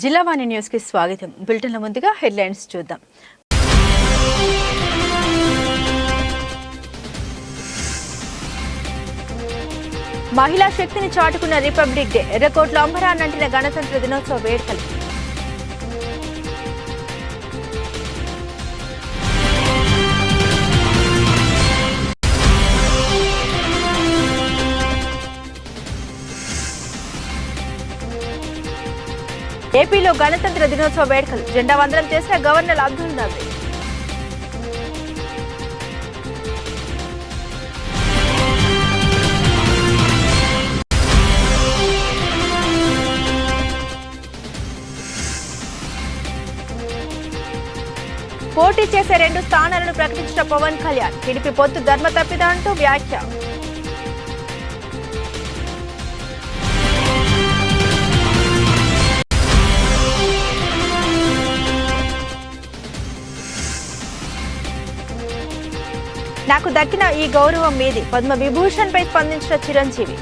Jillavani news కి స్వాగతం. బులెటిన్ల ముందుగా హెడ్లైన్స్ చూద్దాం. మహిళా శక్తిని చాటుకున్న రిపబ్లిక్ డే. ఎర్రకోట్ల అంబరాన్నంటిన గణతంత్ర దినోత్సవ వేడుకలు. ఏపీలో గణతంత్ర దినోత్సవ వేడుకలు. జెండా వందనం చేసిన గవర్నర్ అబ్దుల్ నజీర్. పోటీ చేసే 2 స్థానాలను ప్రకటించిన పవన్ కళ్యాణ్. టీడీపీ పొత్తు ధర్మ తప్పిదా అంటూ వ్యాఖ్య. నాకు దక్కిన ఈ గౌరవం మీది. పద్మ విభూషణ్ పై స్పందించిన చిరంజీవి.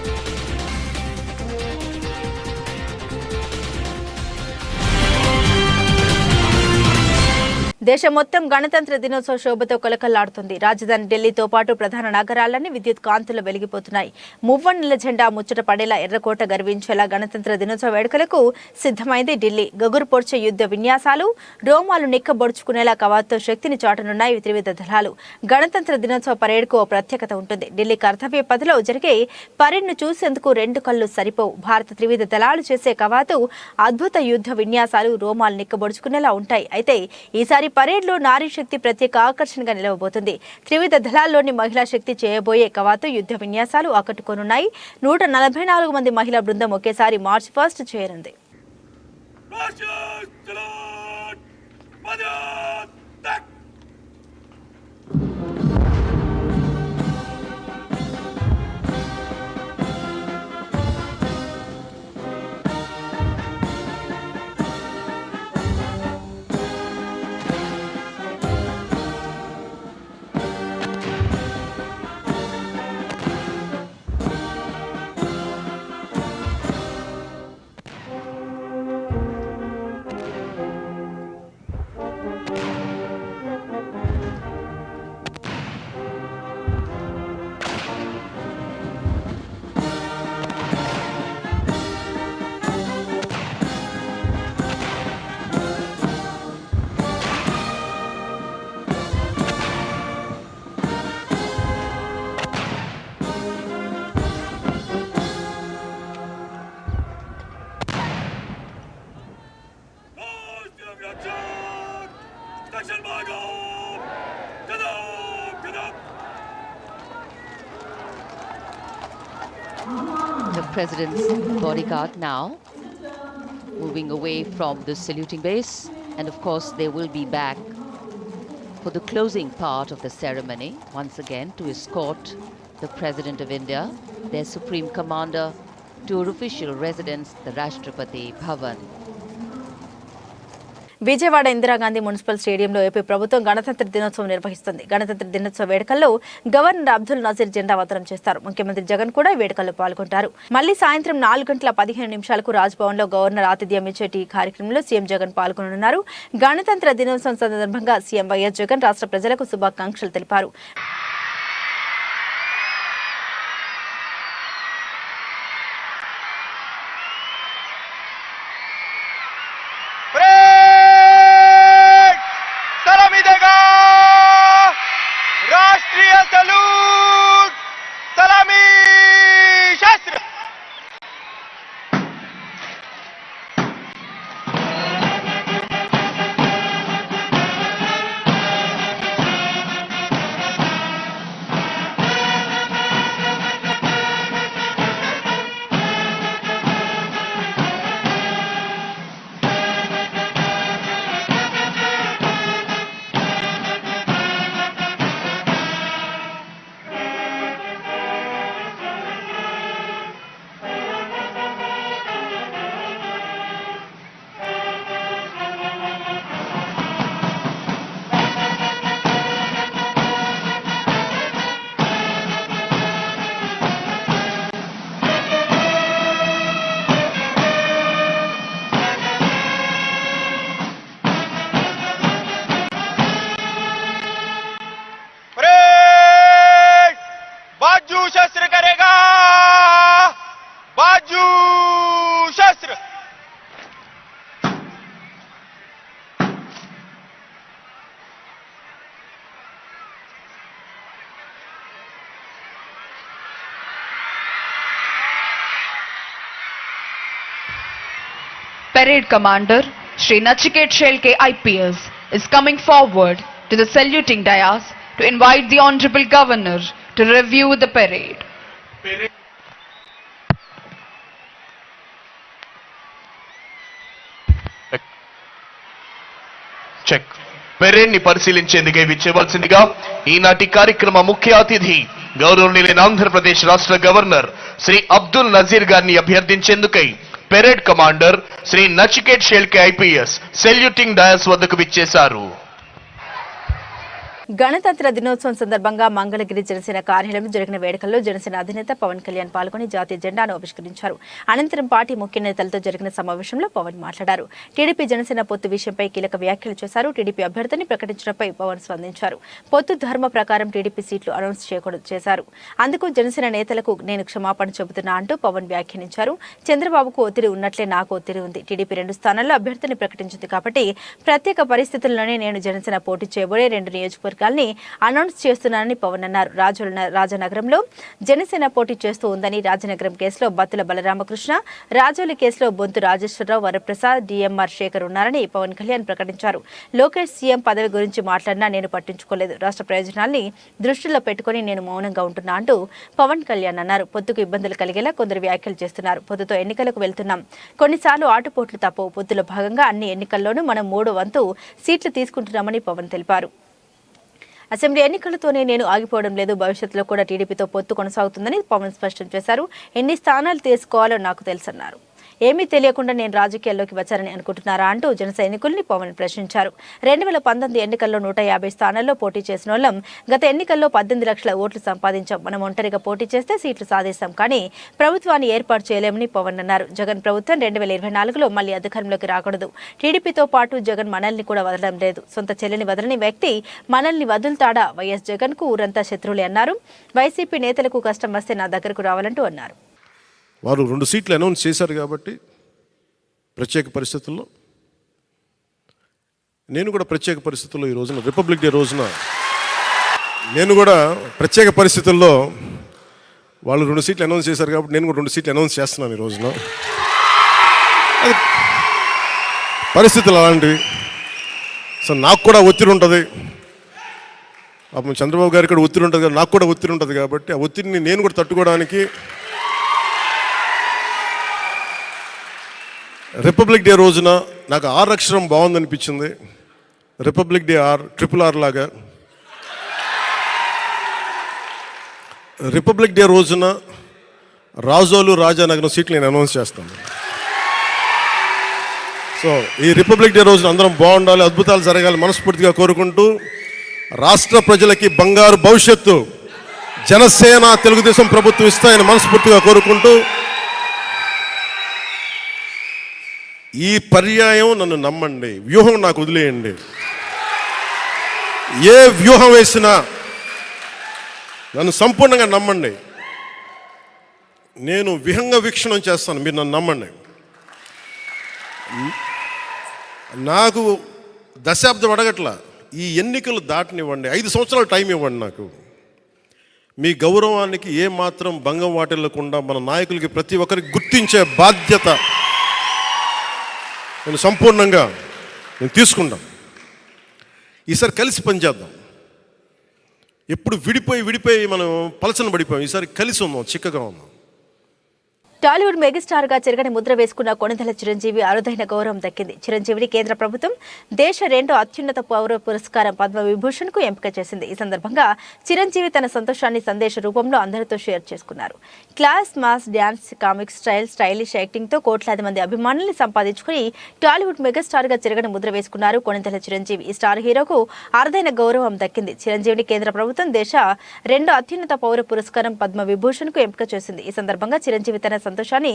దేశం మొత్తం గణతంత్ర దినోత్సవ శోభతో కలకల్లాడుతుంది. రాజధాని ఢిల్లీతో పాటు ప్రధాన నగరాలన్నీ విద్యుత్ కాంతులు వెలిగిపోతున్నాయి. మువ్వన్నెల జెండా ముచ్చట పడేలా ఎర్రకోట గర్వించేలా గణతంత్ర దినోత్సవ వేడుకలకు సిద్ధమైంది ఢిల్లీ. గగురు పొడిచే యుద్ధ విన్యాసాలు, రోమాలు నిక్కబొడుచుకునేలా కవాతుతో శక్తిని చాటనున్నాయి త్రివిధ దళాలు. గణతంత్ర దినోత్సవ పరేడ్కు ఓ ప్రత్యేకత ఉంటుంది. ఢిల్లీ కర్తవ్య పథలో జరిగే పరేడ్ను చూసేందుకు 2 కళ్ళు సరిపోవు. భారత త్రివిధ దళాలు చేసే కవాతు, అద్భుత యుద్ధ విన్యాసాలు రోమాలు నిక్కబొడుచుకునేలా ఉంటాయి. అయితే ఈసారి పరేడ్లో నారీ శక్తి ప్రత్యేక ఆకర్షణగా నిలవబోతుంది. త్రివిధ దళాల్లోని మహిళా శక్తి చేయబోయే కవాతు, యుద్ధ విన్యాసాలు ఆకట్టుకోనున్నాయి. 144 మంది మహిళా బృందం ఒకేసారి మార్చ్ 1 చేరింది. The President's bodyguard now moving away from the saluting base, and of course they will be back for the closing part of the ceremony once again to escort the President of India, their Supreme Commander, to her official residence, the Rashtrapati Bhavan. Vijayawada Indira Gandhi municipal స్టేడియంలో AP ప్రభుత్వం గణతంత్ర దినోత్సవం నిర్వహిస్తుంది. గణతంత్ర దినోత్సవ వేడుకల్లో governor Abdul Nazir జెండా వందనం చేస్తారు. ముఖ్యమంత్రి జగన్ కూడా ఈ వేడుకల్లో పాల్గొంటారు. మళ్లీ సాయంత్రం 4:15 రాజ్భవన్ లో గవర్నర్ ఆతిథ్యం ఇచ్చే ఈ కార్యక్రమంలో సీఎం జగన్ పాల్గొననున్నారు. గణతంత్ర దినోత్సవం సందర్భంగా సీఎం వైఎస్ జగన్ రాష్ట్ర ప్రజలకు శుభాకాంక్షలు తెలిపారు. Parade Commander Shri Nachiket Shelke IPS is coming forward to the saluting dais to invite the Honorable Governor to review the parade. Check parade ని పరిశీలించేందుకే విచ్చేవలసిందిగా ఈనాటి కార్యక్రమ ముఖ్య అతిథి గౌరవనీయులైన ఆంధ్రప్రదేశ్ రాష్ట్ర గవర్నర్ శ్రీ అబ్దుల్ నజీర్ గారిని అభ్యర్థించేందుకై parade commander Shri Nachiket Shelke IPS saluting dais వద్దకు విచ్చేశారు. గణతంత్ర దినోత్సవం సందర్భంగా మంగళగిరి జనసేన కార్యాలయంలో జరిగిన వేడుకల్లో జనసేన అధినేత పవన్ కళ్యాణ్ పాల్గొని జాతీయ జెండాను ఆవిష్కరించారు. అనంతరం పార్టీ ముఖ్య నేతలతో జరిగిన సమావేశంలో పవన్ మాట్లాడారు. టీడీపీ జనసేన పొత్తు విషయంపై కీలక వ్యాఖ్యలు చేశారు. టీడీపీ అభ్యర్థిని ప్రకటించడంపై పవన్ స్పందించారు. పొత్తు ధర్మ ప్రకారం టీడీపీ సీట్లు అనౌన్స్ చేశారు. అందుకు జనసేన నేతలకు నేను క్షమాపణ చెబుతున్నా అంటూ పవన్ వ్యాఖ్యానించారు. చంద్రబాబుకు ఒత్తిడి ఉన్నట్లే నాకు ఒత్తిడి ఉంది. టీడీపీ 2 స్థానాల్లో అభ్యర్థిని ప్రకటించింది కాబట్టి ప్రత్యేక పరిస్థితుల్లోనే నేను జనసేన పోటీ చేయబోయే 2 నియోజకవర్గాల్ని అనౌన్స్ చేస్తున్నానని పవన్ అన్నారు. రాజనగరంలో జనసేన పోటీ చేస్తూ ఉందని, రాజనగరం కేసులో బత్తుల బలరామకృష్ణ, రాజోలి కేసులో బొంతు రాజేశ్వరరావు, వరప్రసాద్, డిఎంఆర్ శేఖర్ ఉన్నారని పవన్ కళ్యాణ్ ప్రకటించారు. లోకేష్ సీఎం పదవి గురించి మాట్లాడినా నేను పట్టించుకోలేదు. రాష్ట్ర ప్రయోజనాల్ని దృష్టిలో పెట్టుకుని నేను మౌనంగా ఉంటున్నా అంటూ పవన్ కళ్యాణ్ అన్నారు. పొత్తుకు ఇబ్బందులు కలిగేలా కొందరు వ్యాఖ్యలు చేస్తున్నారు. పొత్తుతో ఎన్నికలకు వెళ్తున్నాం, కొన్నిసార్లు ఆటుపోట్లు తప్పవు. పొత్తులో భాగంగా అన్ని ఎన్నికల్లోనూ మనం 3వ వంతు సీట్లు తీసుకుంటున్నామని పవన్ తెలిపారు. అసెంబ్లీ ఎన్నికలతోనే నేను ఆగిపోవడం లేదు, భవిష్యత్తులో కూడా టీడీపీతో పొత్తు కొనసాగుతుందని పవన్ స్పష్టం చేశారు. ఎన్ని స్థానాలు తీసుకోవాలో నాకు తెలుసన్నారు. ఏమీ తెలియకుండా నేను రాజకీయాల్లోకి వచ్చారని అనుకుంటున్నారా అంటూ జన సైనికుల్ని పవన్ ప్రశ్నించారు. 2019 ఎన్నికల్లో 150 స్థానాల్లో పోటీ చేసిన వాళ్ళం. గత ఎన్నికల్లో 18 లక్షల ఓట్లు సంపాదించాం. మనం ఒంటరిగా పోటీ చేస్తే సీట్లు సాధిస్తాం, కానీ ప్రభుత్వాన్ని ఏర్పాటు చేయలేమని పవన్ అన్నారు. జగన్ ప్రభుత్వం 2024లో మళ్లీ అధికారంలోకి రాకూడదు. టీడీపీతో పాటు జగన్ మనల్ని కూడా వదలడం లేదు. సొంత చెల్లిని వదలని వ్యక్తి మనల్ని వదులుతాడా? వైఎస్ జగన్ కు ఊరంతా శత్రువులే అన్నారు. వైసీపీ నేతలకు కష్టం వస్తే నా దగ్గరకు రావాలంటూ అన్నారు. వారు 2 సీట్లు అనౌన్స్ చేశారు కాబట్టి ప్రత్యేక పరిస్థితుల్లో నేను కూడా ప్రత్యేక పరిస్థితుల్లో ఈ రోజున రిపబ్లిక్ డే రోజున నేను కూడా ప్రత్యేక పరిస్థితుల్లో వాళ్ళు 2 సీట్లు అనౌన్స్ చేశారు కాబట్టి నేను కూడా 2 సీట్లు అనౌన్స్ చేస్తున్నాను ఈ రోజున. అది పరిస్థితులు అలాంటివి. సో నాకు కూడా ఒత్తిడి ఉంటుంది, పాపం చంద్రబాబు గారికి కూడా ఒత్తిడి ఉంటుంది, నాకు కూడా ఒత్తిడి ఉంటుంది. కాబట్టి ఆ ఒత్తిడిని నేను కూడా తట్టుకోవడానికి రిపబ్లిక్ డే రోజున నాకు R అక్షరం బాగుందనిపించింది. రిపబ్లిక్ డే RRR లాగా రిపబ్లిక్ డే రోజున రాజోలు రాజానగరం సీట్లు నేను అనౌన్స్ చేస్తాను. సో ఈ రిపబ్లిక్ డే రోజున అందరం బాగుండాలి, అద్భుతాలు జరగాలి మనస్ఫూర్తిగా కోరుకుంటూ, రాష్ట్ర ప్రజలకి బంగారు భవిష్యత్తు జనసేన తెలుగుదేశం ప్రభుత్వం ఇస్తాయని మనస్ఫూర్తిగా కోరుకుంటూ, ఈ పర్యాయం నన్ను నమ్మండి, వ్యూహం నాకు వదిలేయండి. ఏ వ్యూహం వేసినా నన్ను సంపూర్ణంగా నమ్మండి. నేను విహంగ వీక్షణం చేస్తాను, మీరు నన్ను నమ్మండి. నాకు దశాబ్దం అడగట్లా, ఈ ఎన్నికలు దాటనివ్వండి, 5 సంవత్సరాలు టైం ఇవ్వండి. నాకు మీ గౌరవానికి ఏ మాత్రం భంగం వాటిల్లకుండా మన నాయకులకి ప్రతి ఒక్కరికి గుర్తించే బాధ్యత నేను సంపూర్ణంగా తీసుకుంటాం. ఈసారి కలిసి పనిచేద్దాం. ఎప్పుడు విడిపోయి మనం పలచన పడిపోయాం. ఈసారి కలిసి ఉందాం, చిక్కగా ఉందాం. టాలీవుడ్ మెగాస్టార్ గా చెరగని ముద్ర వేసుకున్న కొణిదెల చిరంజీవి అరుదైన గౌరవం దక్కింది. చిరంజీవిని కేంద్ర ప్రభుత్వం దేశ 2వ అత్యున్నత పౌర పురస్కారం పద్మవిభూషణ్ కు ఎంపిక చేసింది. ఈ సందర్భంగా చిరంజీవి తన సంతోషాన్ని సందేశ రూపంలో అందరితో షేర్ చేసుకున్నారు. Class, mass, dance, comic stylish acting తో కోట్లాది మంది అభిమానుల్ని సంపాదించుకుని టాలీవుడ్ మెగాస్టార్ గా చెరగని ముద్ర వేసుకున్నారు కొణిదెల చిరంజీవి. ఈ స్టార్ హీరోకు అరుదైన గౌరవం దక్కింది. చిరంజీవిని కేంద్ర ప్రభుత్వం దేశ 2వ అత్యున్నత పౌర పురస్కారం పద్మవిభూషణ్ కు ఎంపిక చేసింది. ఈ సందర్భంగా చిరంజీవి తన సంతోషాన్ని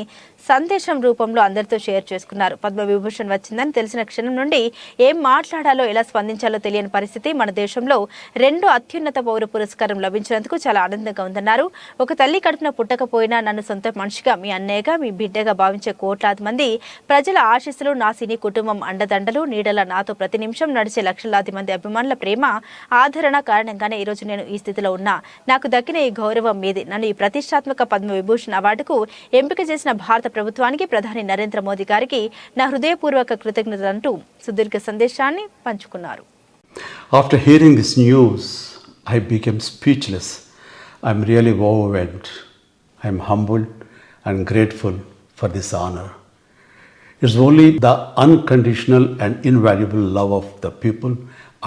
సందేశం రూపంలో అందరితో షేర్ చేసుకున్నారు. పద్మవిభూషణ్ వచ్చిందని తెలిసిన క్షణం నుండి ఏం మాట్లాడాలో, ఎలా స్పందించాలో తెలియని పరిస్థితి. మన దేశంలో 2వ అత్యున్నత పౌర పురస్కారం లభించినందుకు చాలా ఆనందంగా ఉందన్నారు. ఒక తల్లి కడుపున పుట్టకపోయినా నన్ను సొంత మనిషిగా, మీ అన్నయ్యగా, మీ బిడ్డగా భావించే కోట్లాది మంది ప్రజల ఆశీస్సులు, నా సినీ కుటుంబం అండదండలు, నీడల నాతో ప్రతి నిమిషం నడిచే లక్షలాది మంది అభిమానుల ప్రేమ, ఆదరణ కారణంగానే ఈరోజు నేను ఈ స్థితిలో ఉన్నా. నాకు దక్కిన ఈ గౌరవం మీది. నన్ను ఈ ప్రతిష్టాత్మక పద్మవిభూషణ్ అవార్డుకు ఎంపిక ఎంపిక చేసిన భారత ప్రభుత్వానికి ప్రధాని నరేంద్ర మోదీ గారికి నా హృదయపూర్వక కృతజ్ఞతలు అంటూ సుదీర్ఘ సందేశాన్ని పంచుకున్నారు. After hearing this news, I became speechless. I'm really overwhelmed. I'm humbled and grateful for this honor. It's only the unconditional and invaluable love of the people,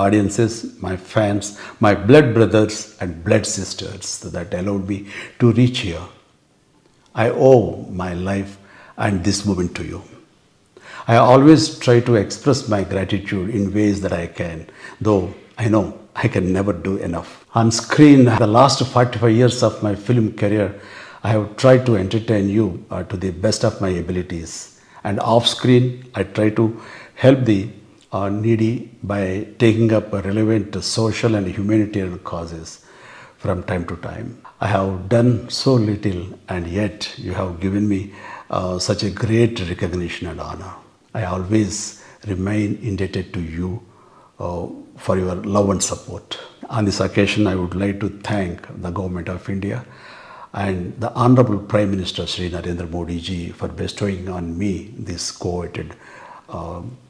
audiences, my fans, my blood brothers and blood sisters that allowed me to reach here. I owe my life and this moment to you. I always try to express my gratitude in ways that I can, though I know I can never do enough. On screen, the last 45 years of my film career, I have tried to entertain you to the best of my abilities. And off screen, I try to help the needy by taking up relevant social and humanitarian causes from time to time. I have done so little, and yet you have given me such a great recognition and honor. I always remain indebted to you for your love and support. On this occasion, I would like to thank the Government of India and the Honorable Prime Minister Shri Narendra Modi ji for bestowing on me this coveted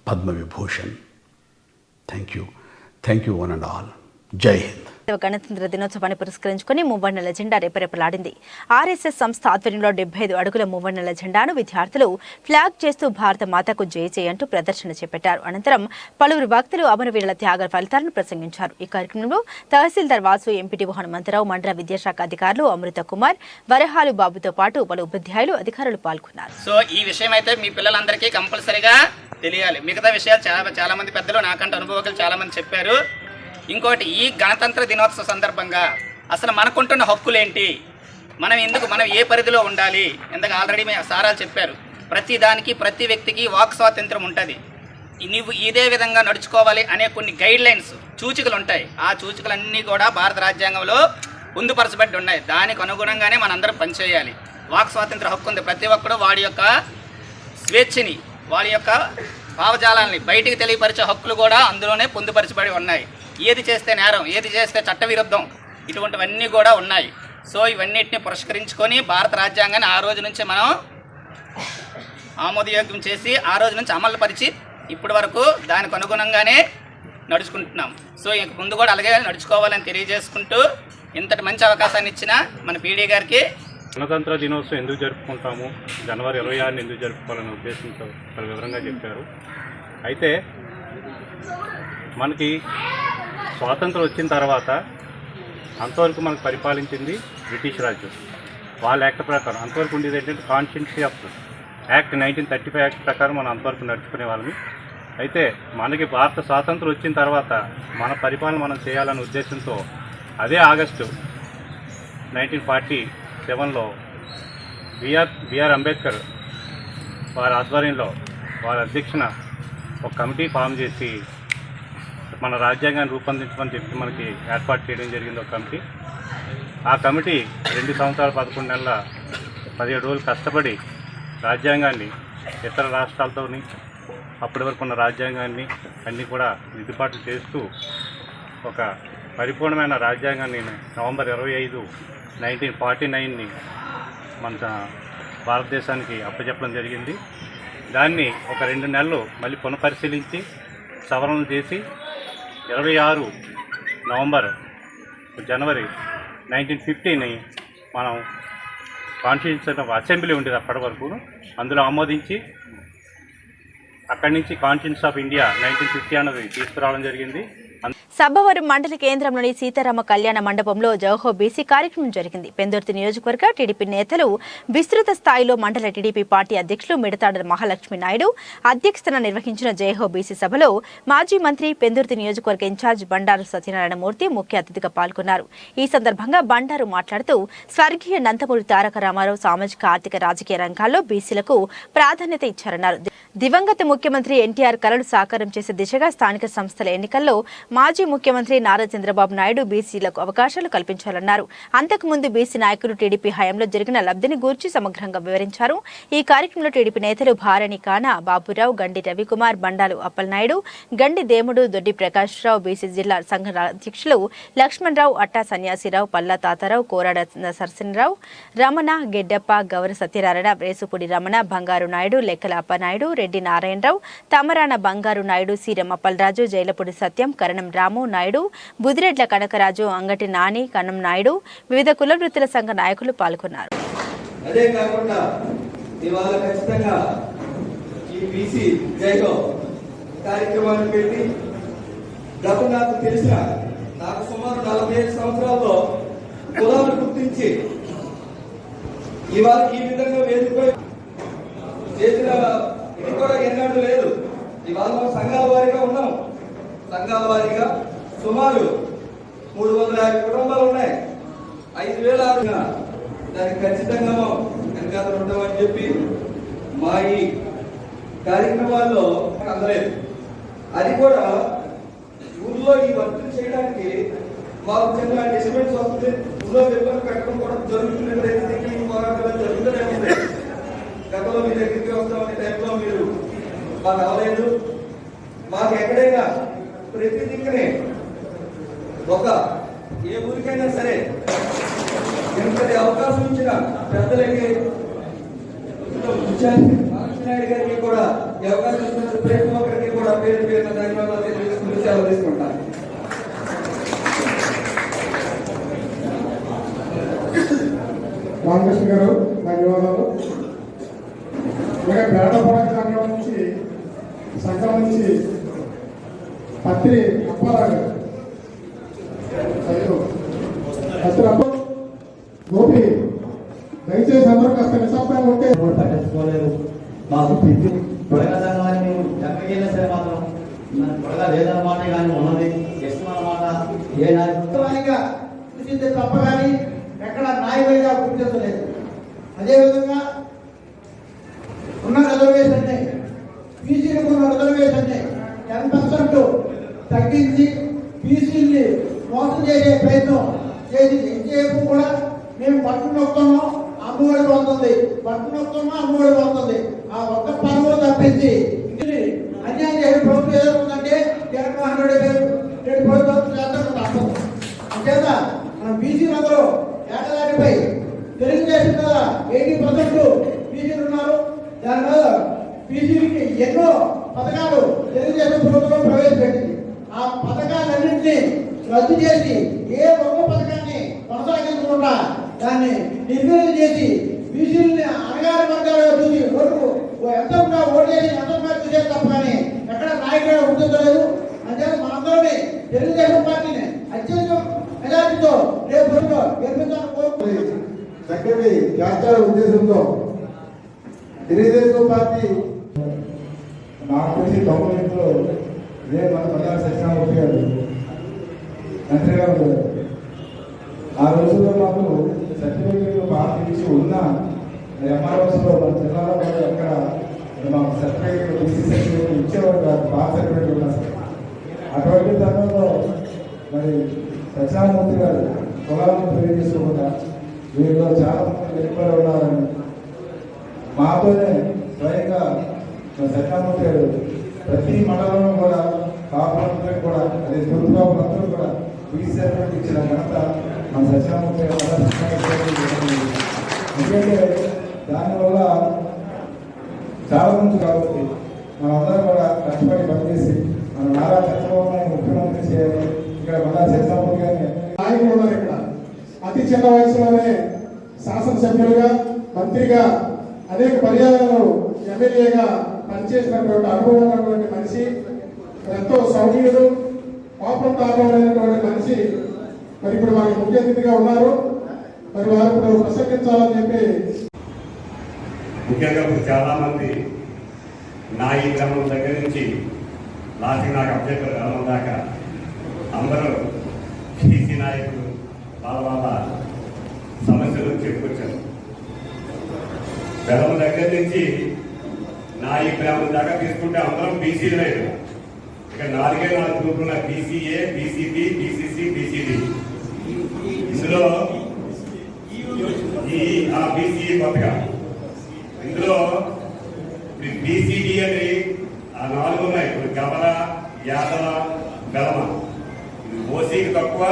Padma Vibhushan. Thank you. Thank you one and all. Jai Hind. గణతంత్ర దినోత్సవాన్ని పురస్కరించుకుని మువ్వన్నెల జెండా రెపరెపలాడింది. RSS సంస్థ ఆధ్వర్యంలో 75 అడుగుల మువ్వన్నెల జెండాను విద్యార్థులు flag చేస్తూ భారత మాతకు జై జై అంటూ ప్రదర్శన చేపట్టారు. అనంతరం పలువురు భక్తులు అమరవీరుల త్యాగ ఫలితాలను ప్రసంగించారు. ఈ కార్యక్రమంలో తహసీల్దార్ వాసు, ఎంపీటీఓ హనుమంతరావు, మండల విద్యాశాఖ అధికారులు అమృత కుమార్, వరహాలు బాబుతో పాటు పలు ఉపాధ్యాయులు, అధికారులు పాల్గొన్నారు. సో ఈ విషయం అయితే మీ పిల్లలందరికీ కంపల్సరీగా తెలియాలి. మిగతా విషయాలు చాలా మంది పెద్దలు నాకంటే అనుభవకులు చాలా మంది చెప్పారు. ఇంకోటి, ఈ గణతంత్ర దినోత్సవ సందర్భంగా అసలు మనకుంటున్న హక్కులేంటి, మనం ఏ పరిధిలో ఉండాలి, ఎందుకు ఆల్రెడీ సారాలు చెప్పారు. ప్రతి దానికి ప్రతి వ్యక్తికి వాక్ స్వాతంత్రం ఉంటుంది. నువ్వు ఇదే విధంగా నడుచుకోవాలి అనే కొన్ని గైడ్ లైన్స్, సూచికలు ఉంటాయి. ఆ సూచికలన్నీ కూడా భారత రాజ్యాంగంలో పొందుపరచబడి ఉన్నాయి. దానికి అనుగుణంగానే మనందరం పనిచేయాలి. వాక్ స్వాతంత్ర హక్కు ఉంది. ప్రతి ఒక్కరు వాడి యొక్క స్వేచ్ఛని, వాడి యొక్క భావజాలాన్ని బయటికి తెలియపరిచే హక్కులు కూడా అందులోనే పొందుపరచబడి ఉన్నాయి. ఏది చేస్తే నేరం, ఏది చేస్తే చట్టవిరుద్ధం, ఇటువంటివన్నీ కూడా ఉన్నాయి. సో ఇవన్నిటిని పురస్కరించుకొని భారత రాజ్యాంగాన్ని ఆ రోజు నుంచి మనం ఆమోదయోగ్యం చేసి ఆ రోజు నుంచి అమలు పరిచి ఇప్పటి వరకు దానికి అనుగుణంగానే నడుచుకుంటున్నాం. సో ఇంక ముందు కూడా అలాగే నడుచుకోవాలని తెలియజేసుకుంటూ ఇంతటి మంచి అవకాశాన్ని ఇచ్చిన మన పీడీ గారికి. గణతంత్ర దినోత్సవం ఎందుకు జరుపుకుంటాము, జనవరి 26ని ఎందుకు జరుపుకోవాలనే ఉద్దేశంతో చాలా వివరంగా చెప్పారు. అయితే మనకి స్వాతంత్రం వచ్చిన తర్వాత అంతవరకు మనకు పరిపాలించింది బ్రిటిష్ రాజ్యం. వాళ్ళ యాక్ట్ ప్రకారం అంతవరకు ఉండేది ఏంటంటే కాన్స్టిట్యూన్సీ ఆఫ్ యాక్ట్ 1935 యాక్ట్ ప్రకారం మనం అంతవరకు నడుచుకునే వాళ్ళని. అయితే మనకి భారత స్వాతంత్రం వచ్చిన తర్వాత మన పరిపాలన మనం చేయాలనే ఉద్దేశంతో అదే ఆగస్టు 1947లో బిఆర్ అంబేద్కర్ వారి ఆధ్వర్యంలో, వారి అధ్యక్షన ఒక కమిటీ ఫామ్ చేసి మన రాజ్యాంగాన్ని రూపొందించమని చెప్పి మనకి ఏర్పాటు చేయడం జరిగింది ఒక కమిటీ. ఆ కమిటీ 2 సంవత్సరాలు 11 నెలల 17 రోజులు కష్టపడి రాజ్యాంగాన్ని ఇతర రాష్ట్రాలతోని అప్పటి వరకు ఉన్న రాజ్యాంగాన్ని అన్నీ కూడా దిద్దుబాట్లు చేస్తూ ఒక పరిపూర్ణమైన రాజ్యాంగాన్ని నవంబర్ 25, 1949ని మన భారతదేశానికి అప్పచెప్పడం జరిగింది. దాన్ని ఒక 2 నెలలు మళ్ళీ పునఃపరిశీలించి సవరణలు చేసి 26 జనవరి 1950ని మనం కాన్స్టిట్యూషన్ ఆఫ్ అసెంబ్లీ ఉండేది అప్పటి వరకు, అందులో ఆమోదించి అక్కడి నుంచి కాన్స్టిట్యూషన్ ఆఫ్ ఇండియా 1950 అన్నది తీసుకురావడం జరిగింది. సబ్బవరం మండల కేంద్రంలోని సీతారామ కళ్యాణ మండపంలో జోహో బీసీ కార్యక్రమం జరిగింది. పెందుర్తి నియోజకవర్గ టీడీపీ నేతలు విస్తృత స్థాయిలో మండల టీడీపీ పార్టీ అధ్యక్షులు మిడతాడ మహాలక్ష్మి నాయుడు అధ్యక్షతన నిర్వహించిన జోహో బీసీ సభలో మాజీ మంత్రి పెందుర్తి నియోజకవర్గ ఇన్ఛార్జ్ బండారు సత్యనారాయణమూర్తి ముఖ్య అతిథిగా పాల్గొన్నారు. ఈ సందర్భంగా బండారు మాట్లాడుతూ స్వర్గీయ నందమూరి తారక రామారావు సామాజిక, ఆర్థిక, రాజకీయ రంగాల్లో బీసీలకు ప్రాధాన్యత ఇచ్చారన్నారు. దివంగత ముఖ్యమంత్రి ఎన్టీఆర్ కలలు సాకారం చేసే దిశగా స్థానిక సంస్థల ఎన్నికల్లో మాజీ ముఖ్యమంత్రి నారా చంద్రబాబు నాయుడు బీసీలకు అవకాశాలు కల్పించాలన్నారు. అంతకుముందు బీసీ నాయకులు టీడీపీ హయాంలో జరిగిన లబ్ధిని గూర్చి సమగ్రంగా వివరించారు. ఈ కార్యక్రమంలో టీడీపీ నేతలు భారణి కానా, బాబురావు, గండి రవికుమార్, బండాలు అప్పలనాయుడు, గండి దేముడు, దొడ్డి ప్రకాష్ రావు, బీసీ జిల్లా సంఘ అధ్యక్షులు లక్ష్మణరావు, అట్టా సన్యాసిరావు, పల్లా తాతారావు, కోరాడ సరసనరావు, రమణ, గెడ్డప్ప, గౌర సత్యనారాయణ, రేసుపూడి రమణ, బంగారు నాయుడు, లెక్కల అప్పనాయుడు, రెడ్డి నారాయణరావు, తమరాన బంగారు నాయుడు, సీరం అప్పలరాజు, జైలపూడి సత్యం, కరణం రాము నాయుడు, బుదిరెడ్ల కనకరాజు, అంగటి నాని, కన్నం నాయుడు, వివిధ కుల వృత్తుల సంఘ నాయకులు పాల్గొన్నారు. అదే కాకుండా ఇవాళ ఖచ్చితంగా ఈ బీసీ జైలో కార్యక్రమాన్ని పెట్టి నాకు తెలిసిన నాకు సుమారు 45 సంవత్సరాల్లో కులాలను గుర్తించి ఇవాళ ఈ విధంగా వేదికపై చేసిన ఇది కూడా ఎన్నడూ లేదు. ఇవాళ మనం సంఘాల వారీగా ఉన్నాం. సంఘాల వారీగా సుమారు 350 కుటుంబాలు ఉన్నాయి. 5,000 దానికి ఖచ్చితంగా వెనకాతలు ఉంటామని చెప్పి మా ఈ కార్యక్రమాల్లో అందలేదు. అది కూడా ఊర్లో ఈ వర్కులు చేయడానికి మాకు చిన్న డిస్టర్బెన్స్ వస్తుంది. ఊళ్ళో ఇబ్బంది పెట్టడం కూడా జరుగుతుంది. ప్రతి పోరాటాలు జరుగుతూనే ఉంటాయి. గతంలో మీ దగ్గరికి వస్తామనే టైంలో మీరు మాకు అవ్వలేదు. మాకు ఎక్కడైనా ప్రతి దిక్కునే ఒక ఏ ఊరికైనా సరే ఎంతటి అవకాశం ఇచ్చిన పెద్దలకి నాయుడు గారికి కూడా ఈ అవకాశం ఇచ్చిన ప్రతి ఒక్కరికి కూడా పేరు పేరున ధన్యవాదాలు తెలియజేసుకుని సెలవు తీసుకుంటాను. రామకృష్ణ గారు ధన్యవాదాలు. పేదపడ సంఘం నుంచి పత్రి అప్పారావు గోపి దయచేసి అందరూ కాస్త నిశ్శబ్దంగా ఉంటే పట్టించుకోలేదు. మాకు త్వరగా సంఘాన్ని మేము ఎక్కడికి సరే మాత్రం త్వరగా లేదన్నమాట కానీ ఉన్నది ఇష్టమన్నమాట. ఏ నాయకుడిగా చూసిందే తప్ప కానీ ఎక్కడ నాయకుడిగా గుర్తించలేదు. అదేవిధంగా ఉన్న రిజర్వేషన్ బీసీలకు ఉన్న రిజర్వేషన్ 10% తగ్గించి బీసీని మోసం చేసే ప్రయత్నం చేసి ఎంతసేపు కూడా మేము బట్టలు నొక్కుతున్నాం, అమ్మఒడి పోతుంది, బట్టలు నొక్కుతున్నాం, అమ్మఒడి పోతుంది. ఆ ఒక్క పనులు తప్పించి అన్యాయం చేసే ప్రభుత్వం ఏదో ఉందంటే జగన్మోహన్ రెడ్డి ప్రభుత్వం చేస్తాం తప్పదు. అంచేత మన బీసీలందరూ ఏకదాటిపై తెలుగుదేశం కదా 80% బీసీలు ఉన్నారు. దానివల్ల బీసీలకి ఎన్నో పథకాలు తెలుగుదేశం ప్రభుత్వం ప్రవేశపెట్టింది. ఆ పథకాలన్నింటినీ రద్దు చేసి ఏ ఒక్క పథకాన్ని కొనసాగించకుండా దాన్ని నిర్వీర్యం చేసి బీసీలని అనగారి వర్గాలుగా చూసి ఎంత ఓటు చేసి ఎంత చూసే తప్ప కానీ ఎక్కడ నాయకుడు గుర్తించలేదు. అంతేకాదు మనందరినీ తెలుగుదేశం పార్టీని అత్యంత మెజార్టీతో రేపు గెలిపించాలని కోరుకుంటుంది. చక్కటి జాతీయ ఉద్దేశంతో తెలుగుదేశం పార్టీ నాకు తెలిసి 90లో ఇదే మన బండారు సత్యనారాయణ గారు మంత్రి గారు ఆ రోజుల్లో మాకు సర్టిఫికేట్లు బాగా తీసి ఉన్న ఎంఆర్ఓస్లో మన జిల్లాలో ఎక్కడ మాకు సర్టిఫికేట్లు బీసీ సర్టిఫికేట్లు ఇచ్చేవారు కాదు. బాగా సర్టిఫికేట్లు ఉన్నా సార్. అటువంటి తరుణంలో మరి సత్యనారాయణ గారు కులాలను తెలియజేసుకోకుండా వీరిలో చాలా మంది వెనుకబడి ఉన్నారని మాతోనే స్వయంగా సత్యామూర్తి గారు ప్రతి మండలంలో కూడా కాపులందరూ కూడా అదే తూర్పుకాపులందరూ కూడా బీసీ సర్టిఫికేట్ ఇచ్చిన ఘనత మన సత్యామూర్తి గారు. ఎందుకంటే దానివల్ల చాలా మంది కాబట్టి మనందరం కూడా కష్టపడి పనిచేసి మన నారా చంద్రబాబు నాయుడు ముఖ్యమంత్రి చేయాలి. ఇక్కడ మన సత్యామూర్తి గారిని నాయకులు ఉన్నారు. ఇక్కడ అతి చిన్న వయసులోనే శాసనసభ్యులుగా, మంత్రిగా, అనేక పర్యాయాలు ఎమ్మెల్యేగా పనిచేసినటువంటి అనుభవం ఉన్నటువంటి మనిషి, ఎంతో సౌమ్యుడు, పాపం తాపమైనటువంటి మనిషి మరి ఇప్పుడు మనకి ముఖ్య అతిథిగా ఉన్నారు. మరి వారు ఇప్పుడు ప్రసంగించాలని చెప్పి ముఖ్యంగా ఇప్పుడు చాలామంది నా ఈ గ్రామం దగ్గర నుంచి లాస్ట్ నాకు అభ్యర్థుల గ్రామం దాకా అందరూ బీసీ నాయకులు వాళ్ళ సమస్యలు చెప్పుకొచ్చారు. బెల్లం దగ్గర నుంచి నాయి బ్రాహ్మణ దాకా తీసుకుంటే అందరం బీసీలే. ఇక 4 గ్రూపులు ఉన్నాయి, బీసీఏ, బీసీబీ, బీసీసీ, బీసీడీ. ఇందులో బీసీ కొత్తగా ఇందులో బీసీడీ అని 4 ఉన్నాయి. ఇప్పుడు గబల, యాదవ, బెలమ. ఓసీకి తక్కువ,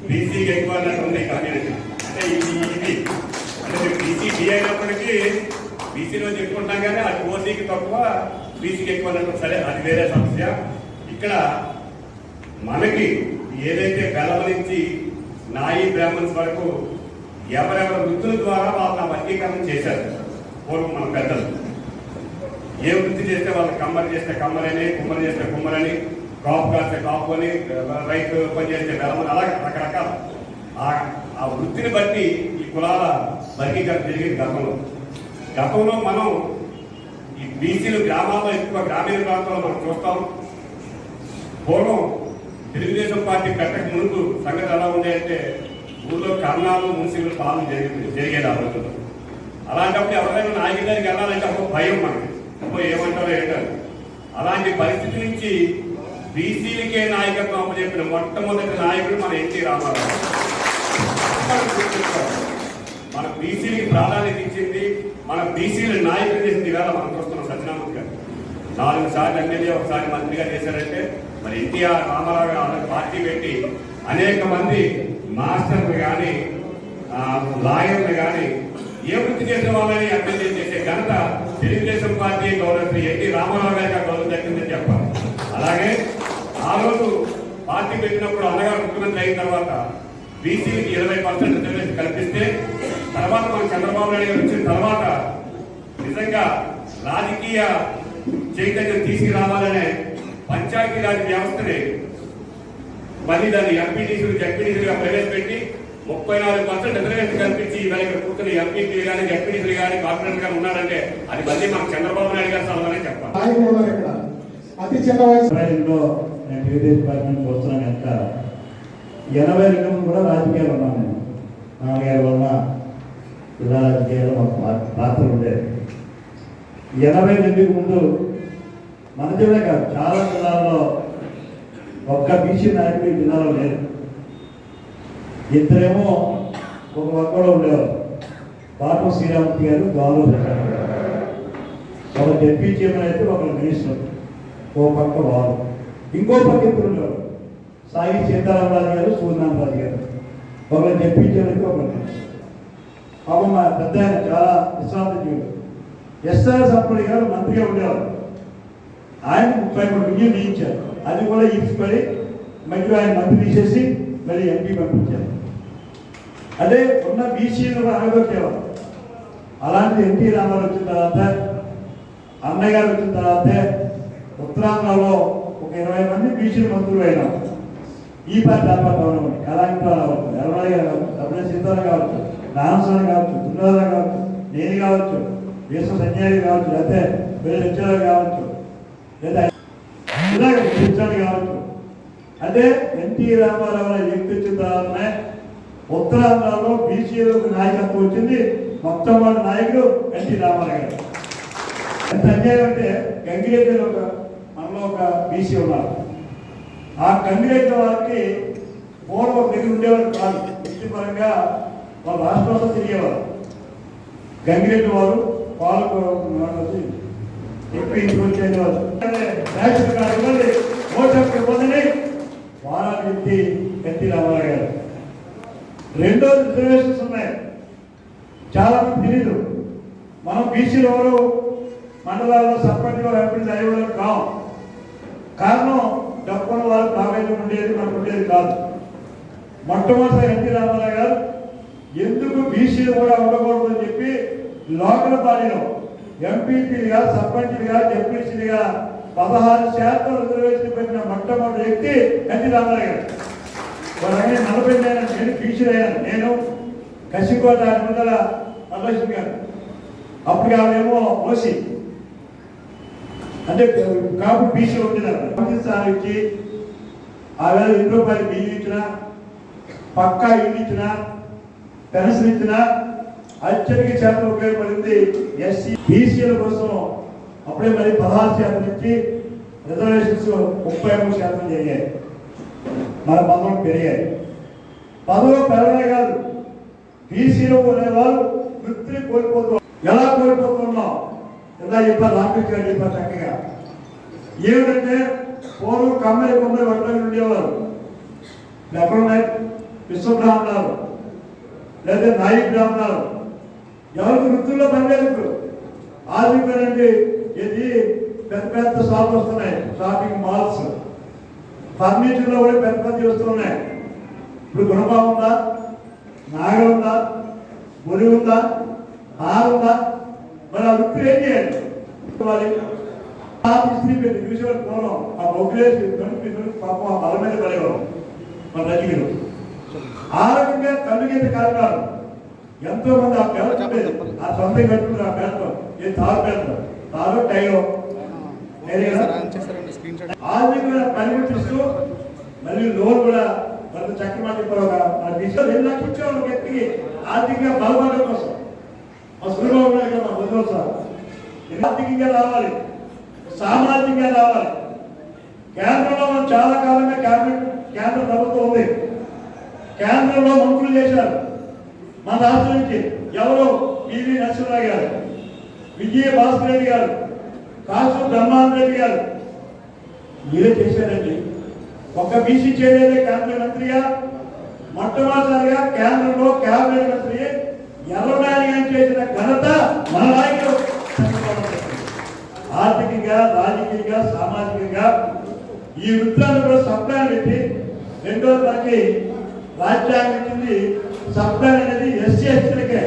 బీసీకి ఎక్కువ అన్నట్టు ఉంది కమ్యూనిటీ. అంటే ఇది అంటే బీసీడీ అయినప్పటికీ బీసీలో చెప్పుకుంటాం కానీ అది ఓసీకి తక్కువ, బీసీకి ఎక్కువ అన్నట్టు. సరే, అది వేరే సమస్య. ఇక్కడ మనకి ఏదైతే బెలమ నుంచి నాయి బ్రాహ్మణ్స్ వరకు ఎవరెవరి వృత్తుల ద్వారా వాళ్ళ వర్గీకరణ చేశారు పూర్వం మన పెద్దలు. ఏ వృత్తి చేస్తే వాళ్ళు కమ్మరి చేస్తే కమ్మరని, కుమ్మరి చేస్తే కుమ్మరని, కాపు కాస్తే కాపు అని, రైతు పని చేస్తే బెలమని, అలా రకరకాల ఆ వృత్తిని బట్టి ఈ కులాల వర్గీకరణ జరిగింది గతంలో మనం ఈ బీసీలు గ్రామాల్లో ఎక్కువ గ్రామీణ ప్రాంతాల్లో మనం చూస్తాం. పూర్వం తెలుగుదేశం పార్టీ పెట్టక ముందు సంగతి ఎలా ఉండేదంటే ఊళ్ళో కర్ణాలు, మున్సిపల్ పాలన జరిగేది ఆ రోజుల్లో. అలాంటప్పుడు ఎవరైనా నాయకుడి దగ్గరికి వెళ్ళాలంటే అప్పుడు భయం మనకి, అప్పుడు ఏమంటారో ఏంటారు. అలాంటి పరిస్థితి నుంచి బీసీలకే నాయకత్వం అప్పచెప్పిన మొట్టమొదటి నాయకుడు మన ఎన్టీ రామారావు. మన బీసీలకి ప్రాధాన్యత ఇచ్చింది, మన బీసీల నాయకులు చేసింది వేళ మనం చూస్తున్నాం. సత్యనారాయణ గారు 4 సార్లు ఎమ్మెల్యే, ఒకసారి మంత్రిగా చేశారంటే మరి ఎన్టీఆర్ రామారావు గారు పార్టీ పెట్టి అనేక మంది మాస్టర్లు కానీ, లాయర్లు కానీ, ఏ వృత్తి చేసిన వాళ్ళని ఎమ్మెల్యే చేసే ఘనత తెలుగుదేశం పార్టీ గౌరవ శ్రీ ఎన్టీ రామారావు గారికి ఆ గౌరవం దక్కిందని చెప్పాలి. అలాగే ఆ రోజు పార్టీ పెట్టినప్పుడు అన్నగారు ముఖ్యమంత్రి అయిన తర్వాత బీసీలకి 20% రిజర్వేషన్ కల్పిస్తే, తర్వాత మన చంద్రబాబు నాయుడు గారు వచ్చిన తర్వాత నిజంగా రాజకీయ చైతన్యం తీసుకురావాలనే పంచాయతీరాజ్ వ్యవస్థని మళ్ళీ దాన్ని ఎంపీటీసీలు, జడ్పీటీసీలుగా ప్రవేశపెట్టి 34% రిజర్వేషన్ కల్పించి ఇవాళ ఇక్కడ కూర్చుని ఎంపీటీలు కానీ, జడ్పీటీసీలు కానీ, కార్పొరేటర్ గానీ ఉన్నారంటే అది మళ్ళీ మన చంద్రబాబు నాయుడు గారు సలహానే చెప్పాలి. అతి చిన్న వయసులో నేను తెలుగుదేశం పార్టీ నుంచి వస్తున్నాను కనుక 82 ముందు కూడా రాజకీయాలు ఉన్నాను. నేను నాన్నగారి వల్ల జిల్లా రాజకీయాల్లో మాకు పాత్ర ఉండేది. 82 ముందు మన జిల్లా కాదు, చాలా జిల్లాల్లో ఒక్క బీసీ నాయకుడు ఈ జిల్లాలో లేదు. ఇద్దరేమో ఒక పక్కలో ఉండేవారు, పాటు శ్రీరామూర్తి గారు, గాలు ప్రసాద్ గారు. ఒక డిప్యూటీ చైర్మన్ అయితే ఒక మినిస్టర్, ఓ పక్క వారు. ఇంకో పక్క ఇద్దరు ఉండేవారు, సాయి సీతారామరాజు గారు, సూర్యనారాయణ గారు. ఒకరు డిప్యూటీ చైర్మన్ అయితే ఒకరు మినిస్టర్. పాపం మా పెద్ద ఆయన చాలా విశ్రాంతి జీవుడు. ఎస్ఆర్ సప్పటి గారు మంత్రిగా ఉండేవారు. ఆయన 33 మిలియన్ ఇచ్చారు. అది కూడా ఇచ్చిపడి మధ్యలో ఆయన మంత్రి తీసేసి మళ్ళీ ఎంపీ పంపించారు. అదే ఉన్న బీసీలు అనగొట్టేవారు. అలాంటి ఎన్టీ రామారావు వచ్చిన తర్వాత, అన్నయ్య గారు వచ్చిన తర్వాత ఉత్తరాంధ్రలో ఒక 20 మంది బీసీలు మంత్రులు అయినాం. ఈ పార్టీ ఆ పార్టీ అవడం కళాంకరావు కావచ్చు, ఎర్రమయ్య గారు కావచ్చు, డబ్బుల సీతారాం కావచ్చు, నారాయణ కావచ్చు, దుర్గారావు కావచ్చు, నేను కావచ్చు, దేశ సంజయ్ కావచ్చు, లేకపోతే వేరే లెక్చరర్ కావచ్చు, లేదా కావచ్చు. అదే ఎన్టీ రామారావు వ్యక్తి వచ్చిన తర్వాతనే ఉత్తరాంధ్రలో బీసీలకు నాయకత్వం వచ్చింది. మొట్టమొదటి నాయకుడు ఎన్టీ రామారావు గారు. ఎంత అన్యాయం అంటే గంగిరెడ్డిలో మనలో ఒక బీసీ ఉన్నారు. ఆ గంగిరెడ్డి వారికి పూర్వం దగ్గర ఉండేవారు కాదు, వృత్తిపరంగా వాళ్ళు రాష్ట్రంలో తిరిగేవారు. గంగిరెడ్డి వారు పాలకు ఎక్కువ ఇంటికి వచ్చేవారు. వారాలు ఎత్తి ఎన్టీ రామారావు గారు. 2 రిజర్వేషన్స్ ఉన్నాయి, చాలా మంది తెలియదు. మనం బీసీలో ఎవరు మండలాల్లో సర్పంచ్లో ఎంపీ అయ్యేవాళ్ళు కావు. కారణం డబ్బుల వాళ్ళు ప్రాధాన్యం ఉండేది, మనకు ఉండేది కాదు. మొట్టమొదటి ఎన్టీ రామారావు గారు ఎందుకు బీసీలు కూడా ఉండకూడదు అని చెప్పి లోకల్ బాడీలో ఎంపీపీలుగా, సర్పంచ్లుగా, జడ్పీసీలుగా 16% రిజర్వేషన్ పెట్టిన మొట్టమొదటి వ్యక్తి ఎన్టీ రామారావు గారు. అలాగే 40 అయినా నేను బీసీలు అయ్యాను. నేను కసికోట ముందర అల్లక్ష్మి గారు, అప్పుడు ఆమెమో ఓసీ, అంటే కాపు బీసీలో ఉండేదాన్ని. స్థానం ఇచ్చి ఆ వేళ రూపాయలు బియ్యం ఇచ్చిన, పక్కా ఇల్లు ఇచ్చిన, పెన్షన్ ఇచ్చిన అత్యధిక శాతం ఉపయోగపడింది ఎస్సీ బీసీల కోసం అప్పుడే మరి 16% నుంచి రిజర్వేషన్స్ 33% జరిగాయి. మన పదవులు పెరిగాయి. పదవులు పెరగనే కాదు, బీసీలో ఉండేవాళ్ళు వృత్తిని కోల్పోతున్నాం. ఎలా కోల్పోతున్నాం? ఎలా చెప్పారు రామకృష్ణ గారు చెప్పారు చక్కగా. ఏమిటంటే పూర్వం కమ్మరి కొమ్మరి వర్గం ఉండేవారు. ఎక్కడున్నాయి విశ్వబ్రాహ్మణాలు లేదా నాయి బ్రాహ్మణాలు, ఎవరికి వృత్తుల్లో పనిలేదు. ఆర్థికంగా ఇది పెద్ద పెద్ద షాపులు వస్తున్నాయి, షాపింగ్ మాల్స్, ఫర్నిచర్లో కూడా పెద్ద పెద్ద వస్తున్నాయి. ఇప్పుడు గుణపా ఉందా, నాగ ఉందా, మురి ఉందా, హార ఉందా? మరి ఆ వృత్తులు ఏం చేయాలి? స్త్రీ పెట్టి చూసేవారు పోవడం, ఆ బొగ్గులేసి పాపం ఆ బల మీద పడేవారు మన రజకులు. ఆరోగ్యంగా కలుగేది కారణాలు ఎంతో మంది ఆ బెల్ట్ ఉండేది, ఆ సొంతం కట్టుకున్నారు. ఆ బెల్ట్ ఏ తారు బెల్ట్, తారు టైలో ఆర్థికంగా పనిచేస్తూ మళ్ళీ లోన్ కూడా కొంత చక్రమాట కూర్చోవాలి. వ్యక్తికి ఆర్థికంగా బలపడడం కోసం సులభంగా ఉన్నాయి కదా వదిలేదు సార్. ఆర్థికంగా రావాలి, సామాజికంగా రావాలి. కేంద్రంలో మనం చాలా కాలంగా కేంద్ర ప్రభుత్వం ఉంది. కేంద్రంలో మంత్రులు చేశారు. మన రాష్ట్రం నుంచి ఎవరు పివి నరసింహరావు గారు, విజయ భాస్కర్ రెడ్డి గారు, కాసు బ్రహ్మానంద రెడ్డి గారు మీరే చేశారండి. ఒక బీసీ చేయలేదే కేంద్ర మంత్రిగా, మొట్టమొదటిసారిగా కేంద్రంలో కేబినెట్ మంత్రి ఎర్రనాయుడు చేసిన ఘనత మన నాయకుడు. ఆర్థికంగా, రాజకీయంగా, సామాజికంగా ఈ వృత్తులను కూడా సప్లై పెట్టి రెండో మనకి రాజ్యాంగం ఇచ్చింది. సప్లై అనేది ఎస్సీ ఎస్టీలకే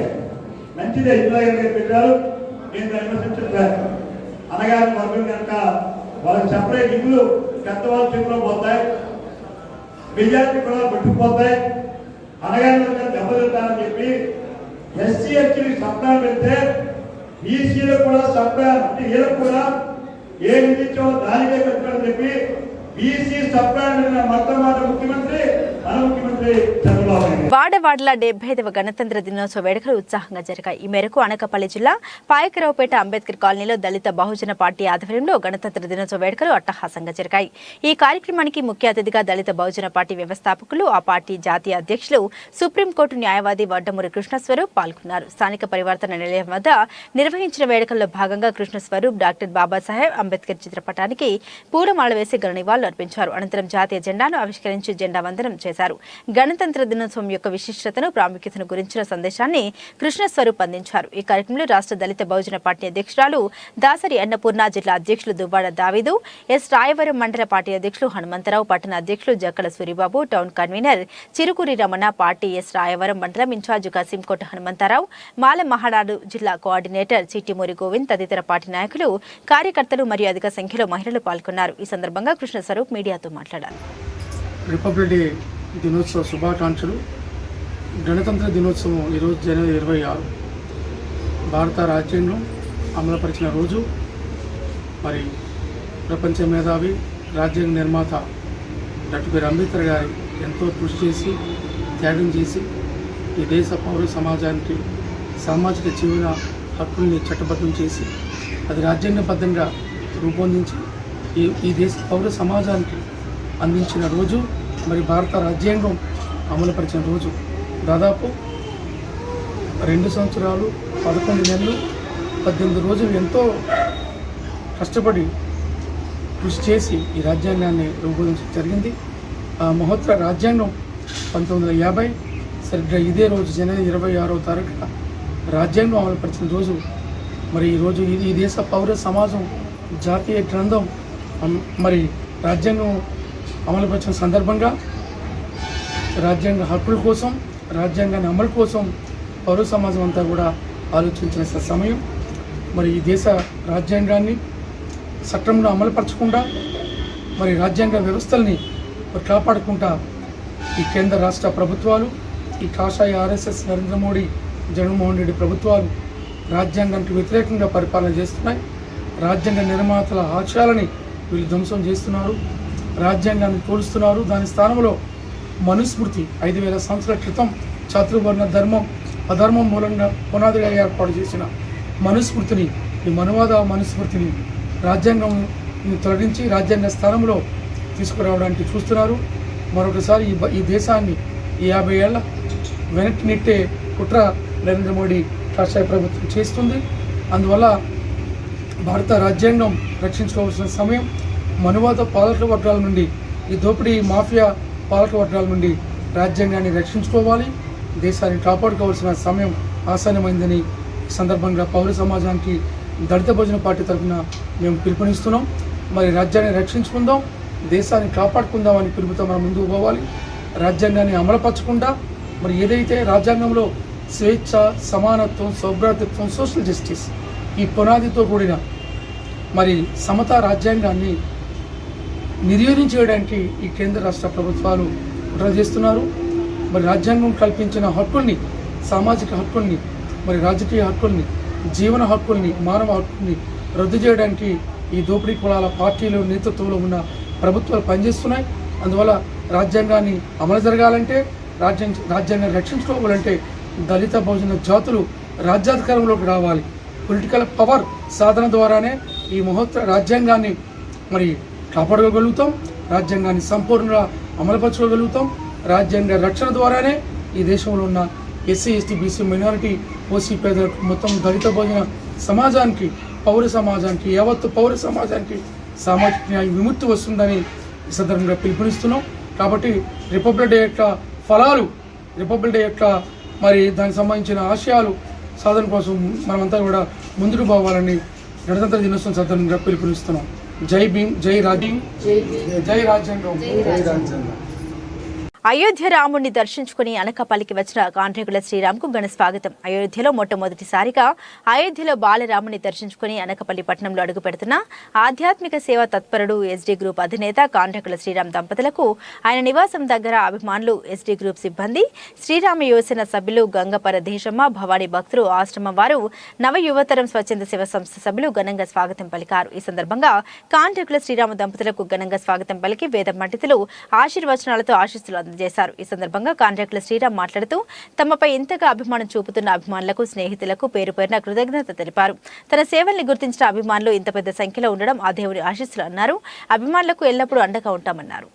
మంచిదే. ఇందులో పెట్టారు, నేను దాన్ని విమర్శించట్లేదు. అనగానే వర్గం కనుక వాళ్ళకి సపరేట్ ఇల్లు పెద్దవాళ్ళ చేతిలో పోతాయి, మెజారిటీ కూడా పట్టుకుపోతాయి. అనగానే దెబ్బతింటారని చెప్పి ఎస్సీ ఎస్టీలకు సప్లై పెడితే బీసీలకు కూడా సప్లై అంటే వీళ్ళకు కూడా ఏ విధించో దానికే పెట్టారని చెప్పి బీసీ సప్లై మొట్టమొదటి ముఖ్యమంత్రి మన ముఖ్యమంత్రి చంద్రబాబు నాయుడు. వాడవాడల 75వ గణతంత్ర దినోత్సవ వేడుకలు ఉత్సాహంగా జరిగాయి. ఈ మేరకు అనకాపల్లి జిల్లా పాయకరావుపేట అంబేద్కర్ కాలనీలో దళిత బహుజన పార్టీ ఆధ్వర్యంలో గణతంత్ర దినోత్సవ వేడుకలు అట్టహాసంగా జరిగాయి. ఈ కార్యక్రమానికి ముఖ్య అతిథిగా దళిత బహుజన పార్టీ వ్యవస్థాపకులు, ఆ పార్టీ జాతీయ అధ్యక్షులు, సుప్రీంకోర్టు న్యాయవాది వడ్డమూరి కృష్ణస్వరూప్ పాల్గొన్నారు. స్థానిక పరివర్తన నిలయం వద్ద నిర్వహించిన వేడుకల్లో భాగంగా కృష్ణస్వరూప్ డాక్టర్ బాబాసాహెబ్ అంబేద్కర్ చిత్రపటానికి పూలమాల వేసి ఘన నివాళులు అర్పించారు. అనంతరం జాతీయ జెండాను ఆవిష్కరించి జెండా వందనం చేశారు. గణతంత్ర దినోత్సవం యొక్క విశిష్టతను, ప్రాముఖ్యతను గురించిన సందేశాన్ని కృష్ణస్వరూప్ అందించారు. ఈ కార్యక్రమంలో రాష్ట్ర దళిత బహుజన పార్టీ అధ్యక్షురాలు దాసరి అన్నపూర్ణ, జిల్లా అధ్యక్షులు దువ్వాడ దావీదు, ఎస్ రాయవరం మండల పార్టీ అధ్యక్షులు హనుమంతరావు, పట్టణ అధ్యక్షులు Jakkala Suribabu, town convener Chirukuri Ramana, party S Rayavaram మండలం ఇన్ఛార్జి కసింకోట హనుమంతరావు, మాల మహానాడు జిల్లా కోఆర్డినేటర్ చిట్టిమూరి గోవింద్ తదితర పార్టీ నాయకులు, కార్యకర్తలు మరియు అధిక సంఖ్యలో మహిళలు పాల్గొన్నారు. ఈ సందర్భంగా కృష్ణస్వరూప్ మీడియాతో మాట్లాడారు. రిపబ్లిక్ డే దినోత్సవ శుభాకాంక్షలు. గణతంత్ర దినోత్సవం ఈరోజు జనవరి 26 భారత రాజ్యాంగం అమలుపరిచిన రోజు. మరి ప్రపంచ మేధావి, రాజ్యాంగ నిర్మాత డాక్టర్ అంబేద్కర్ గారి ఎంతో కృషి చేసి, త్యాగం చేసి ఈ దేశ పౌర సమాజానికి సామాజిక జీవన హక్కుల్ని చట్టబద్ధం చేసి అది రాజ్యాంగబద్ధంగా రూపొందించి ఈ దేశ పౌర సమాజానికి అందించిన రోజు. మరి భారత రాజ్యాంగం అమలుపరిచిన రోజు. దాదాపు 2 సంవత్సరాలు 11 నెలలు 18 రోజులు ఎంతో కష్టపడి కృషి చేసి ఈ రాజ్యాంగాన్ని రూపొందించడం జరిగింది. ఆ మహోత్తర రాజ్యాంగం 1950 సరిగ్గా ఇదే రోజు జనవరి 26వ తారీఖున రాజ్యాంగం అమలుపరిచిన రోజు. మరి ఈరోజు ఈ దేశ పౌర సమాజం జాతీయ గ్రంథం మరి రాజ్యాంగం అమలుపరిచిన సందర్భంగా రాజ్యాంగ హక్కుల కోసం, రాజ్యాంగాన్ని అమలు కోసం పౌర సమాజం అంతా కూడా ఆలోచించిన సమయం. మరి ఈ దేశ రాజ్యాంగాన్ని చట్టంలో అమలుపరచకుండా మరి రాజ్యాంగ వ్యవస్థల్ని కాపాడుకుంటా ఈ కేంద్ర రాష్ట్ర ప్రభుత్వాలు, ఈ కాషాయ ఆర్ఎస్ఎస్ నరేంద్ర మోడీ, జగన్మోహన్ రెడ్డి ప్రభుత్వాలు రాజ్యాంగానికి వ్యతిరేకంగా పరిపాలన చేస్తున్నాయి. రాజ్యాంగ నిర్మాతల ఆశయాలని వీళ్ళు ధ్వంసం చేస్తున్నారు, రాజ్యాంగాన్ని తోలుస్తున్నారు. దాని స్థానంలో మనుస్మృతి 5000 సంవత్సరాల క్రితం చాతుర్వర్ణ ధర్మం అధర్మం మూలంగా పునాదిగా ఏర్పాటు చేసిన మనుస్మృతిని ఈ మనువాద మనుస్మృతిని రాజ్యాంగం తొలగించి రాజ్యాంగ స్థానంలో తీసుకురావడానికి చూస్తున్నారు. మరొకసారి ఈ దేశాన్ని ఈ 50 ఏళ్ల వెనక్కి నెట్టే కుట్ర నరేంద్ర మోడీ రాష్ట్ర ప్రభుత్వం చేస్తుంది. అందువల్ల భారత రాజ్యాంగం రక్షించుకోవాల్సిన సమయం. మనువాద పాలక వర్గాల నుండి, ఈ దోపిడీ మాఫియా పాలక వర్గాల నుండి రాజ్యాంగాన్ని రక్షించుకోవాలి. దేశాన్ని కాపాడుకోవాల్సిన సమయం ఆసన్నమైందని ఈ సందర్భంగా పౌర సమాజానికి దళిత భోజన పార్టీ తరఫున మేము పిలుపునిస్తున్నాం. మరి రాజ్యాన్ని రక్షించుకుందాం, దేశాన్ని కాపాడుకుందామని పిలుపుతో మనం ముందుకు పోవాలి. రాజ్యాంగాన్ని అమలుపరచకుండా మరి ఏదైతే రాజ్యాంగంలో స్వేచ్ఛ, సమానత్వం, సౌభ్రాతృత్వం, సోషల్ జస్టిస్ ఈ పునాదితో కూడిన మరి సమతా రాజ్యాంగాన్ని నిర్వీర్యం చేయడానికి ఈ కేంద్ర రాష్ట్ర ప్రభుత్వాలు కుట్ర చేస్తున్నారు. మరి రాజ్యాంగం కల్పించిన హక్కుల్ని, సామాజిక హక్కుల్ని, మరి రాజకీయ హక్కుల్ని, జీవన హక్కుల్ని, మానవ హక్కుల్ని రద్దు చేయడానికి ఈ దోపిడీ కులాల పార్టీలు నేతృత్వంలో ఉన్న ప్రభుత్వాలు పనిచేస్తున్నాయి. అందువల్ల రాజ్యాంగాన్ని అమలు జరగాలంటే, రాజ్యాంగాన్ని రక్షించుకోవాలంటే దళిత బహుజన జాతులు రాజ్యాధికారంలోకి రావాలి. పొలిటికల్ పవర్ సాధన ద్వారానే ఈ మహోత్తర రాజ్యాంగాన్ని మరి కాపాడుకోగలుగుతాం, రాజ్యాంగాన్ని సంపూర్ణంగా అమలుపరచుకోగలుగుతాం. రాజ్యాంగ రక్షణ ద్వారానే ఈ దేశంలో ఉన్న SC, ST, BC, minority, OC, పేదలకు, మొత్తం దళిత భోజన సమాజానికి, పౌర సమాజానికి, యావత్తు పౌర సమాజానికి సామాజిక న్యాయ విముక్తి వస్తుందని ఈ సందర్భంగా పిలుపునిస్తున్నాం. కాబట్టి రిపబ్లిక్ డే యొక్క ఫలాలు, రిపబ్లిక్ డే యొక్క మరి దానికి సంబంధించిన ఆశయాలు సాధన కోసం మనమంతా కూడా ముందుకు పోవాలని గణతంత్ర దినోత్సవం సందర్భంగా పిలుపునిస్తున్నాం. జై భీమ్, జై రాజ్యం, జై రాజ్యాంగం, జై రాజ్యాంగం. అయోధ్య రాముడిని దర్శించుకుని అనకాపల్లికి వచ్చిన కాండ్రేగుల శ్రీరామ్కు ఘన స్వాగతం. అయోధ్యలో మొట్టమొదటిసారిగా అయోధ్యలో బాలరాముని దర్శించుకుని అనకాపల్లి పట్టణంలో అడుగు పెడుతున్న ఆధ్యాత్మిక సేవా తత్పరుడు ఎస్డీ గ్రూప్ అధినేత కాండ్రేగుల శ్రీరామ్ దంపతులకు ఆయన నివాసం దగ్గర అభిమానులు, ఎస్డీ గ్రూప్ సిబ్బంది, శ్రీరామ యువసేన సభ్యులు, గంగపర దేశమ్మ, భవానీ భక్తులు, ఆశ్రమం వారు, నవ యువతరం స్వచ్ఛంద సేవా సంస్థ సభ్యులు ఘనంగా స్వాగతం పలికారు. ఈ సందర్భంగా కాండ్రేగుల శ్రీరామ దంపతులకు ఘనంగా స్వాగతం పలికి వేద పండితులు ఆశీర్వచనాలతో ఆశీస్సులు చేశారు. ఈ సందర్భంగా కాండ్రేగుల శ్రీరామ్ మాట్లాడుతూ తమపై ఇంతగా అభిమానం చూపుతున్న అభిమానులకు, స్నేహితులకు పేరు పేరున కృతజ్ఞత తెలిపారు. తన సేవల్ని గుర్తించిన అభిమానులు ఇంత పెద్ద సంఖ్యలో ఉండడం ఆ దేవుని ఆశీస్సులు అన్నారు. అభిమానులకు ఎల్లప్పుడూ అండగా ఉంటామన్నారు.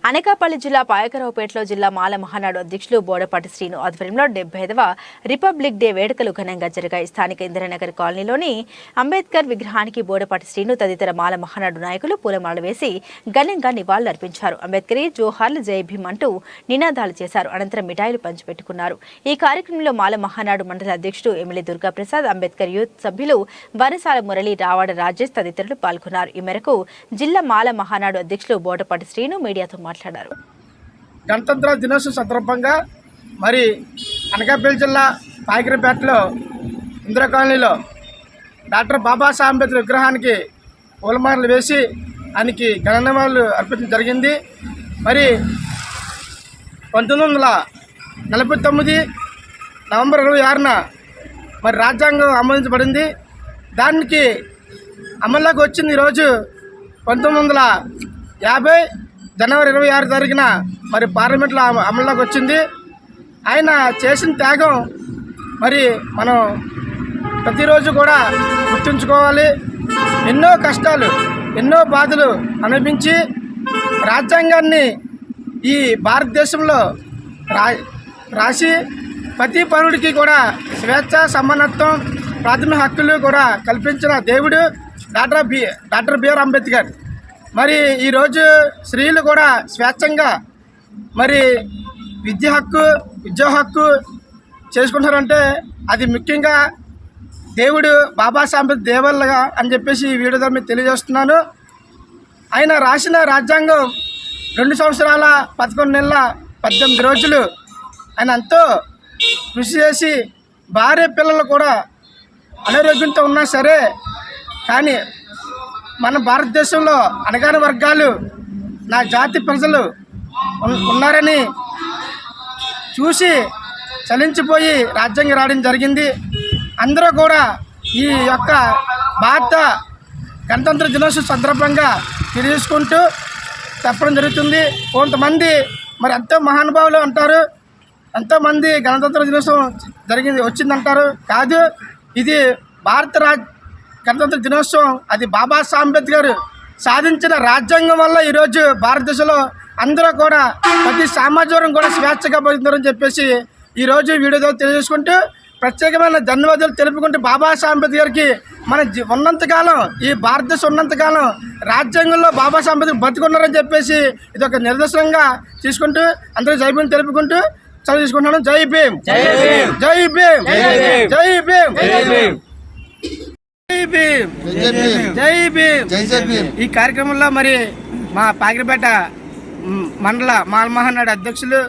అనకాపల్లి జిల్లా పాయకరావుపేటలో జిల్లా మాల మహానాడు అధ్యక్షులు బోడపాటి శ్రీను ఆధ్వర్యంలో 75వ రిపబ్లిక్ డే వేడుకలు ఘనంగా జరిగాయి. స్థానిక ఇందిరానగర్ కాలనీలోని అంబేద్కర్ విగ్రహానికి బోడపాటి శ్రీను తదితర మాల మహానాడు నాయకులు పూలమాల వేసి ఘనంగా నివాళులర్పించారు. అంబేద్కరీ జోహార్లు, జై భీమ్ అంటూ నినాదాలు చేశారు. అనంతరం మిఠాయిలు పంచిపెట్టుకున్నారు. ఈ కార్యక్రమంలో మాల మహానాడు మండల అధ్యక్షుడు ఎమ్మెల్యే దుర్గాప్రసాద్, అంబేద్కర్ యూత్ సభ్యులు వరసాల మురళి, రావాడ రాజేష్ తదితరులు పాల్గొన్నారు. ఈ మేరకు జిల్లా మాల మహానాడు అధ్యక్షులు బోడపాటి శ్రీను మీడియాతో మాట్లాడారు. గణతంత్ర దినోత్సవం సందర్భంగా మరి అనకాపల్లి జిల్లా పాయకరావుపేటలో ఇందిరా కాలనీలో డాక్టర్ బాబాసాహెబ్ అంబేద్కర్ విగ్రహానికి పూలమాలలు వేసి ఆయనకి ఘననివాళులు అర్పించడం జరిగింది. మరి 1949 నవంబర్ 26న మరి రాజ్యాంగం ఆమోదించబడింది. దానికి అమల్లోకి వచ్చింది ఈరోజు 1950 జనవరి 26 తారీఖున మరి పార్లమెంట్లో అమల్లోకి వచ్చింది. ఆయన చేసిన త్యాగం మరి మనం ప్రతిరోజు కూడా గుర్తుంచుకోవాలి. ఎన్నో కష్టాలు, ఎన్నో బాధలు అనుభవించి రాజ్యాంగాన్ని ఈ భారతదేశంలో రాసి ప్రతి పౌరుడికి కూడా స్వేచ్ఛ, సమానత్వం, ప్రాథమిక హక్కులు కూడా కల్పించిన దేవుడు డాక్టర్ బిఆర్ అంబేద్కర్. మరి ఈరోజు స్త్రీలు కూడా స్వేచ్ఛంగా మరి విద్య హక్కు, ఉద్యోగ హక్కు చేసుకుంటారంటే అది ముఖ్యంగా దేవుడు బాబాసాహెబ్ అంబేద్కర్ దేవల్లగా అని చెప్పేసి ఈ వీడియో ద్వారా మీకు తెలియజేస్తున్నాను. ఆయన రాసిన రాజ్యాంగం 2 సంవత్సరాల 11 నెలల 18 రోజులు ఆయన ఎంతో కృషి చేసి భార్య పిల్లలు కూడా అనారోగ్యంతో ఉన్నా సరే కానీ మన భారతదేశంలో అణగారిన వర్గాలు, నా జాతి ప్రజలు ఉన్నారని చూసి చలించిపోయి రాజ్యాంగం రాయడం జరిగింది. అందరూ కూడా ఈ యొక్క భారత గణతంత్ర దినోత్సవం సందర్భంగా తెలియజేసుకుంటూ చెప్పడం జరుగుతుంది. కొంతమంది మరి ఎంతో మహానుభావులు అంటారు, ఎంతోమంది గణతంత్ర దినోత్సవం వచ్చిందంటారు. కాదు, ఇది గణతంత్ర దినోత్సవం అది బాబాసాహెబ్ అంబేద్కర్ సాధించిన రాజ్యాంగం వల్ల ఈరోజు భారతదేశంలో అందరూ కూడా ప్రతి సామాజికం కూడా స్వేచ్ఛగా బతుకుతారని చెప్పేసి ఈరోజు వీడియో తెలియజేసుకుంటూ ప్రత్యేకమైన ధన్యవాదాలు తెలుపుకుంటూ బాబాసాహెబ్ అంబేద్కర్కి మన ఉన్నంతకాలం, ఈ భారతదేశం ఉన్నంతకాలం రాజ్యాంగంలో బాబాసాహెబ్ అంబేద్కర్ బతుకున్నారని చెప్పేసి ఇది ఒక నిదర్శనంగా తీసుకుంటూ అందరూ జై భీమ్ తెలుపుకుంటూ చదువు తీసుకుంటున్నాను. జై భీమ్, జై భీమ్, జై భీమ్, జై భీమ్, జై భీమ్, జై భీమ్. ఈ కార్యక్రమంలో మరి మా పాకిరిపేట మండల మాల్మహానాడు అధ్యక్షులు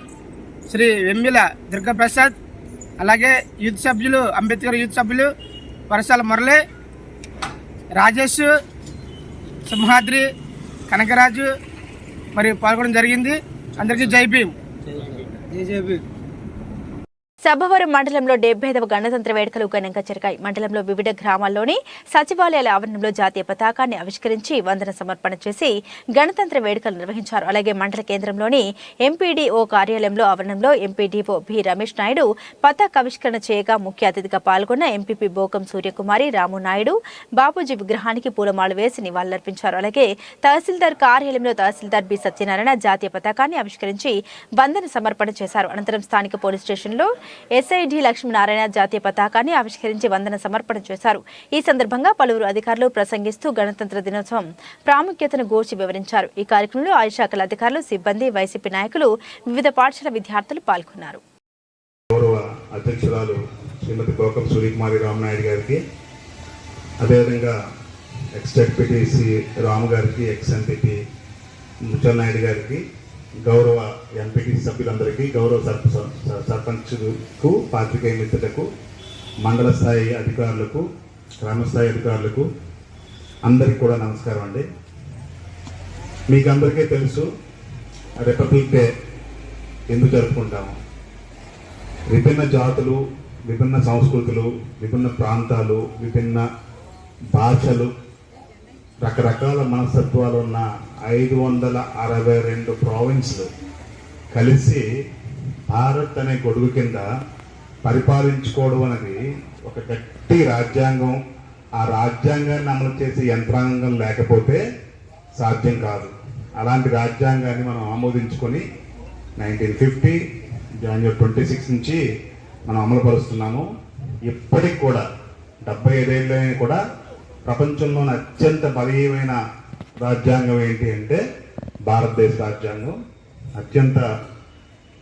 శ్రీ వెమ్మిల దుర్గాప్రసాద్, అలాగే యూత్ సభ్యులు, అంబేద్కర్ యూత్ సభ్యులు వరసాల మురళి, రాజేష్, సింహాద్రి, కనకరాజు మరి పాల్గొనడం జరిగింది. అందరికీ జై భీమ్. జై భీమ్. సభవరం మండలంలో 75వ గణతంత్ర వేడుకలు ఘనంగా జరిగాయి. మండలంలో వివిధ గ్రామాల్లోని సచివాలయాల ఆవరణంలో జాతీయ పతాకాన్ని ఆవిష్కరించి వందన సమర్పణ చేసి గణతంత్ర వేడుకలు నిర్వహించారు. అలాగే మండల కేంద్రంలోని ఎంపీడీఓ కార్యాలయంలో ఆవరణంలో ఎంపీడీఓ బి రమేష్ నాయుడు పతాకావిష్కరణ చేయగా ముఖ్య అతిథిగా పాల్గొన్న ఎంపీపీ బోకం సూర్యకుమారి, రాము నాయుడు బాపూజీ విగ్రహానికి పూలమాల వేసి నివాళులర్పించారు. అలాగే తహసీల్దార్ కార్యాలయంలో తహసీల్దార్ బి సత్యనారాయణ జాతీయ పతాకాన్ని ఆవిష్కరించి వందన సమర్పణ చేశారు. అనంతరం స్థానిక పోలీస్ స్టేషన్లో ఎస్ఐడి లక్ష్మీనారాయణ జాతీయ పతాకాన్ని ఆవిష్కరించి వందన సమర్పణ చేశారు. ఈ సందర్భంగా పలువురు అధికారులు ప్రసంగిస్తూ గణతంత్ర దినోత్సవం ప్రాముఖ్యతను గూర్చి వివరించారు. ఈ కార్యక్రమంలో ఆయా శాఖల అధికారులు, సిబ్బంది, వైసీపీ నాయకులు, వివిధ పాఠశాల విద్యార్థులు పాల్గొన్నారు. గౌరవ అధ్యక్షురాలు శ్రీమతి కోకం సూర్యకుమారి రామనాయుడు గారికి, అదేవిధంగా ఎక్స్ డిప్యూటీ రాము గారికి, ఎక్స్ ఎంపీపీ ముచ్చల్ నాయుడు గారికి, గౌరవ ఎంపీటీ సభ్యులందరికీ, గౌరవ సర్పంచులకు, పాత్రికేయ మిత్రులకు, మండల స్థాయి అధికారులకు, గ్రామ స్థాయి అధికారులకు అందరికీ కూడా నమస్కారం అండి. మీకు అందరికీ తెలుసు రిపబ్లిక్ డే ఎందుకు జరుపుకుంటాము. విభిన్న జాతులు, విభిన్న సంస్కృతులు, విభిన్న ప్రాంతాలు, విభిన్న భాషలు, రకరకాల మనస్తత్వాలు ఉన్న 562 ప్రావిన్స్లు కలిసి భారత్ అనే గొడుగు కింద పరిపాలించుకోవడం అనేది ఒక గట్టి రాజ్యాంగం. ఆ రాజ్యాంగాన్ని అమలు చేసే యంత్రాంగం లేకపోతే సాధ్యం కాదు. అలాంటి రాజ్యాంగాన్ని మనం ఆమోదించుకొని 1950 జనవరి 26 నుంచి మనం అమలుపరుస్తున్నాము. ఇప్పటికి కూడా 75 ఏళ్ళైనా కూడా ప్రపంచంలోని అత్యంత బలీయమైన రాజ్యాంగం ఏంటి అంటే భారతదేశ రాజ్యాంగం. అత్యంత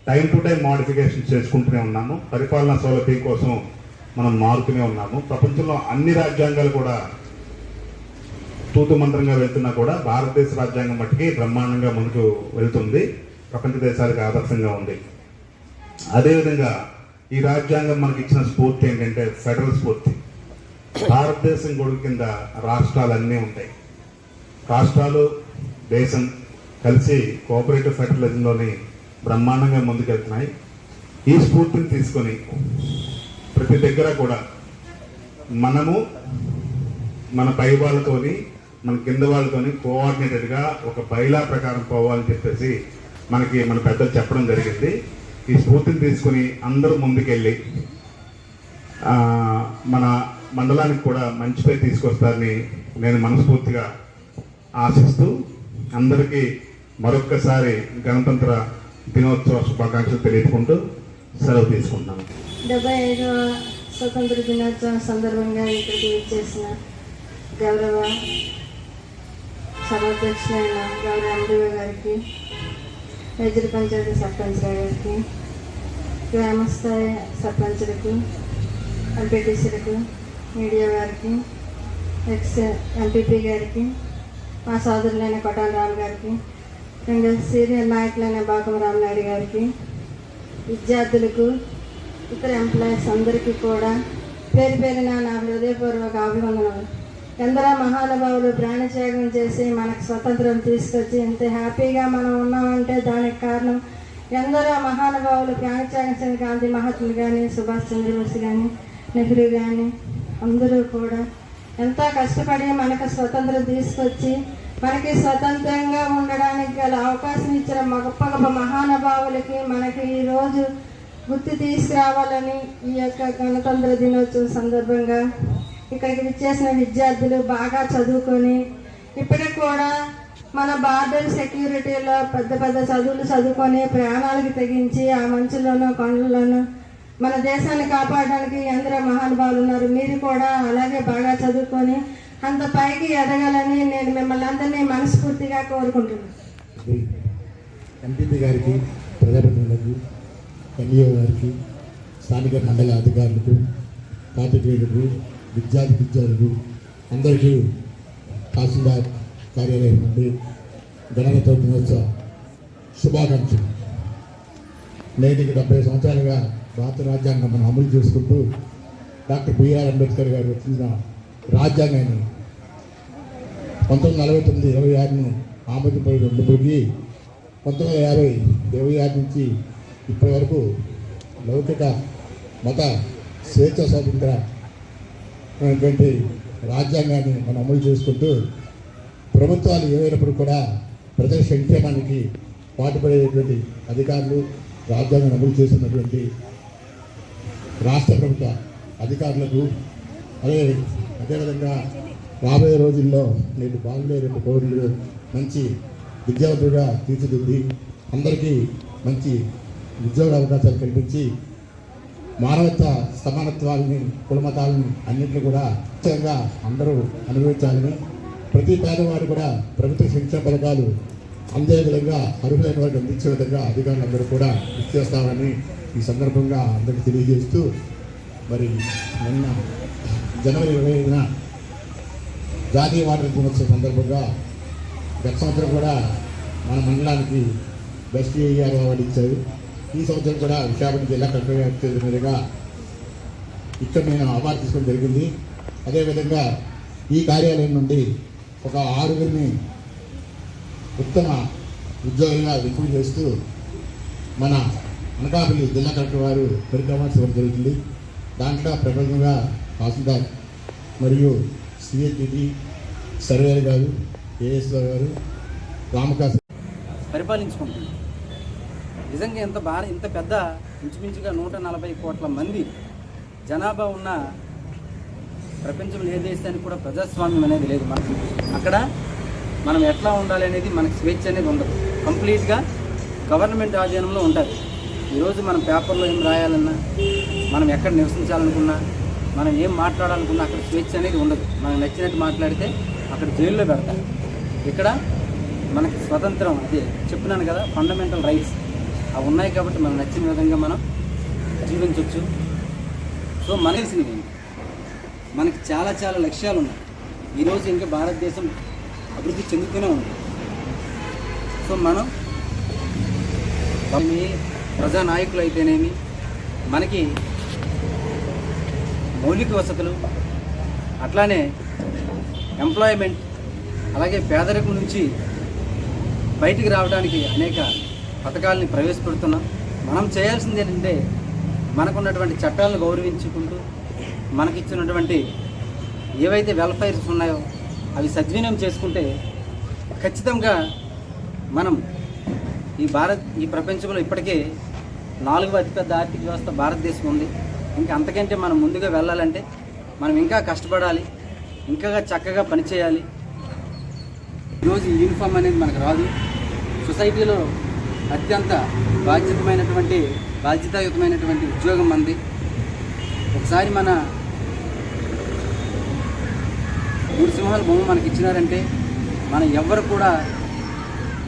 టైం టు టైం మోడిఫికేషన్ చేసుకుంటూనే ఉన్నాము. పరిపాలనా సౌలభ్యం కోసం మనం మారుతూనే ఉన్నాము. ప్రపంచంలో అన్ని రాజ్యాంగాలు కూడా తూతు మంత్రంగా వెళ్తున్నా కూడా భారతదేశ రాజ్యాంగం మట్టికి బ్రహ్మాండంగా ముందుకు వెళ్తుంది. ప్రపంచ దేశాలకు ఆదర్శంగా ఉంది. అదేవిధంగా ఈ రాజ్యాంగం మనకి ఇచ్చిన స్ఫూర్తి ఏంటంటే ఫెడరల్ స్ఫూర్తి. భారతదేశం గొడుగు కింద రాష్ట్రాలన్నీ ఉంటాయి. రాష్ట్రాలు దేశం కలిసి కోఆపరేటివ్ ఫెడరలిజంలోని బ్రహ్మాండంగా ముందుకెళ్తున్నాయి. ఈ స్ఫూర్తిని తీసుకొని ప్రతి దగ్గర కూడా మనము మన పై వాళ్ళతోని మన కింద వాళ్ళతోని కోఆర్డినేటెడ్గా ఒక బైలా ప్రకారం పోవాలని చెప్పేసి మనకి మన పెద్దలు చెప్పడం జరిగింది. ఈ స్ఫూర్తిని తీసుకుని అందరూ ముందుకెళ్ళి మన మండలానికి కూడా మంచి పేరు తీసుకొస్తారని నేను మనస్ఫూర్తిగా ఆశిస్తూ అందరికీ మరొక్కసారి గణతంత్ర దినోత్సవ శుభాకాంక్షలు తెలియజేసుకుంటూ సెలవు తీసుకుంటున్నాను. 75వ స్వతంత్ర దినోత్సవం సందర్భంగా ఇక్కడికి వచ్చేసిన గౌరవ సభాధ్యక్షులైన గౌరవ ఎండిఓ గారికి, మేజర్ పంచాయతీ సర్పంచ్ గారికి, గ్రామస్థాయి సర్పంచులకు, ఎంపీటీసీలకు, మీడియా వారికి, ఎక్స్ ఎంపీపీ గారికి, మా సోదరులైన కొట్టాల రాము గారికి, ఇంకా సీనియర్ నాయకులైన బాకం రామనాయుడు గారికి, విద్యార్థులకు, ఇతర ఎంప్లాయీస్ అందరికీ కూడా పేరు పేరున నా హృదయపూర్వక అభివందనలు. ఎందరో మహానుభావులు ప్రాణత్యాగం చేసి మనకు స్వతంత్రం తీసుకొచ్చి ఇంత హ్యాపీగా మనం ఉన్నామంటే దానికి కారణం ఎందరో మహానుభావులు ప్రాణత్యాగం చేసిన గాంధీ మహాత్ములు కానీ, సుభాష్ చంద్రబోస్ కానీ, నెహ్రూ కానీ అందరూ కూడా ఎంతో కష్టపడి మనకు స్వతంత్రం తీసుకొచ్చి మనకి స్వతంత్రంగా ఉండడానికి గల అవకాశం ఇచ్చిన గొప్ప గొప్ప మహానుభావులకి మనకి ఈరోజు గుర్తు తీసుకురావాలని ఈ యొక్క గణతంత్ర దినోత్సవం సందర్భంగా ఇక్కడికి విచ్చేసిన విద్యార్థులు బాగా చదువుకొని ఇప్పటికి కూడా మన బార్డర్ సెక్యూరిటీలో పెద్ద పెద్ద చదువులు చదువుకొని ప్రాణాలకు తెగించి ఆ మంచులోనూ కొండల్లోనూ మన దేశాన్ని కాపాడడానికి ఎందరో మహానుభావులు ఉన్నారు. మీరు కూడా అలాగే బాగా చదువుకొని అంత పైకి ఎదగాలని నేను మిమ్మల్ని అందరినీ మనస్ఫూర్తిగా కోరుకుంటున్నాను. ఎంపీపీ గారికి, ప్రజాప్రతినిధులకు, ఎన్ఈఓ గారికి, స్థానిక మండల అధికారులకు, పాత్రికేయులకు, విద్యార్థులకు అందరికీ తహసీల్దార్ కార్యాలయం నుండి గణతంత్ర దినోత్సవ శుభాకాంక్షలు. నేటికి 70 సంవత్సరాలుగా భారత రాజ్యాంగం మనం అమలు చేసుకుంటూ డాక్టర్ బిఆర్ అంబేద్కర్ గారు రచించిన రాజ్యాంగాన్ని 1949 26ను ఆమోదింపబడి ఉన్నప్పటికీ 1950 26 నుంచి ఇప్పటి వరకు లౌకిక మత స్వేచ్ఛ స్వాతంత్రమైనటువంటి రాజ్యాంగాన్ని మనం అమలు చేసుకుంటూ ప్రభుత్వాలు ఏమైనప్పుడు కూడా ప్రజల సంక్షేమానికి పాటుపడేటువంటి అధికారులు రాజ్యాంగాన్ని అమలు చేస్తున్నటువంటి రాష్ట్ర ప్రభుత్వ అధికారులకు అదేవిధంగా రాబోయే రోజుల్లో నేటి బాగుండే పౌరులు మంచి విద్యావంతులుగా తీర్చిదిద్ది అందరికీ మంచి ఉద్యోగ అవకాశాలు కల్పించి మానవత్వ సమానత్వాలని కులమతాలని అన్నింటినీ కూడా ముఖ్యంగా అందరూ అనుభవించాలని, ప్రతి పేదవాడు కూడా ప్రభుత్వ సంక్షేమ పథకాలు అందే విధంగా అర్హులైన వారికి అందించే విధంగా అధికారులు అందరూ కూడా కృషి చేస్తామని ఈ సందర్భంగా అందరికీ తెలియజేస్తూ, మరి నిన్న జనవరి 25న జాతీయ వాటర్ దినోత్సవం సందర్భంగా గత సంవత్సరం కూడా మన మండలానికి బెస్ట్ ఏఆర్ అవార్డు ఇచ్చారు. ఈ సంవత్సరం కూడా విశాఖపట్నం జిల్లా కలెక్టర్ గారి మీదుగా ఇక్కడ నేను అవార్డు తీసుకోవడం జరిగింది. అదేవిధంగా ఈ కార్యాలయం నుండి ఒక 6గురిని ఉత్తమ ఉద్యోగులుగా ఎంపిక చేస్తూ మన అనకాపల్లి జిల్లా కలెక్టర్ వారు మెరిట్ అవార్డ్స్ ఇవ్వడం జరుగుతుంది. దాంట్లో ప్రపంచంగా తహసీల్దార్ మరియు సిఐటిడి సర్వేర్ గారు, ఏఎస్ఓ గారు, రామకాశ పరిపాలించుకుంటుంది. నిజంగా ఇంత పెద్ద ఇంచుమించుగా 140 కోట్ల మంది జనాభా ఉన్న ప్రపంచంలో ఏ దేశానికి కూడా ప్రజాస్వామ్యం అనేది లేదు. మనకి అక్కడ మనం ఎట్లా ఉండాలి అనేది మనకి స్వేచ్ఛ అనేది ఉండదు. కంప్లీట్గా గవర్నమెంట్ ఆధీనంలో ఉంటుంది. ఈరోజు మనం పేపర్లో ఏం రాయాలన్నా, మనం ఎక్కడ నివసించాలనుకున్నా, మనం ఏం మాట్లాడాలనుకున్నా అక్కడ స్వేచ్ఛ అనేది ఉండదు. మనకు నచ్చినట్టు మాట్లాడితే అక్కడ జైల్లో పెడతారు. ఇక్కడ మనకి స్వతంత్రం, అదే చెప్తున్నాను కదా, ఫండమెంటల్ రైట్స్ అవి ఉన్నాయి కాబట్టి మనకు నచ్చిన విధంగా మనం జీవించవచ్చు. సో మనకి చాలా చాలా లక్ష్యాలు ఉన్నాయి. ఈరోజు ఇంకా భారతదేశం అభివృద్ధి చెందుతూనే ఉంది. సో మనం ప్రజానాయకులు అయితేనేమి, మనకి మౌలిక వసతులు, అట్లానే ఎంప్లాయ్మెంట్, అలాగే పేదరికం నుంచి బయటికి రావడానికి అనేక పథకాలని ప్రవేశపెడుతున్నాం. మనం చేయాల్సింది ఏంటంటే మనకున్నటువంటి చట్టాలను గౌరవించుకుంటూ మనకిచ్చినటువంటి ఏవైతే వెల్ఫేర్స్ ఉన్నాయో అవి సద్వినియోగం చేసుకుంటే ఖచ్చితంగా మనం ఈ ప్రపంచంలో ఇప్పటికే 4వ అతిపెద్ద ఆర్థిక వ్యవస్థ భారతదేశం ఉంది. ఇంకా అంతకంటే మనం ముందుగా వెళ్ళాలంటే మనం ఇంకా కష్టపడాలి, ఇంకా చక్కగా పనిచేయాలి. ఈరోజు యూనిఫామ్ అనేది మనకు రాదు. సొసైటీలో అత్యంత బాధ్యతాయుతమైనటువంటి ఉద్యోగం మంది. ఒకసారి మన 3 సింహాల బొమ్మ మనకి ఇచ్చినారంటే మనం ఎవ్వరు కూడా,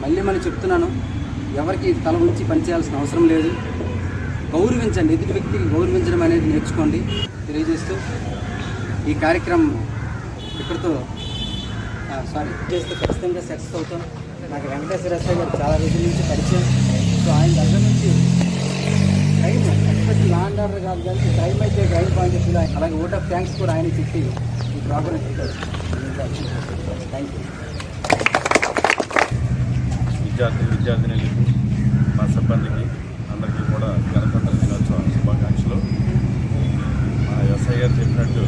మళ్ళీ చెప్తున్నాను, ఎవరికి తల ఉంచి పనిచేయాల్సిన అవసరం లేదు. గౌరవించండి, ఎదుటి వ్యక్తికి గౌరవించడం అనేది నేర్చుకోండి తెలియజేస్తూ ఈ కార్యక్రమం ఇక్కడితో చేస్తే ఖచ్చితంగా సక్సెస్ అవుతాం. నాకు వెంకటేశ్వర రావు గారు చాలా రోజుల నుంచి పరిచయం. సో ఆయన దగ్గర నుంచి time expect law and order కాదు కానీ టైం అయితే గైడ్ పాయింట్ ఆఫ్ వ్యూలో అలాగే ఓట్ ఆఫ్ థ్యాంక్స్ కూడా ఆయన చెప్పి ఈ ప్రోగ్రామ్ థ్యాంక్ యూ. విద్యార్థినులకు మా సిబ్బందికి అందరికీ కూడా గణతంత్ర దినోత్సవ శుభాకాంక్షలు. మా ఎస్ఐ గారు చెప్పినట్టు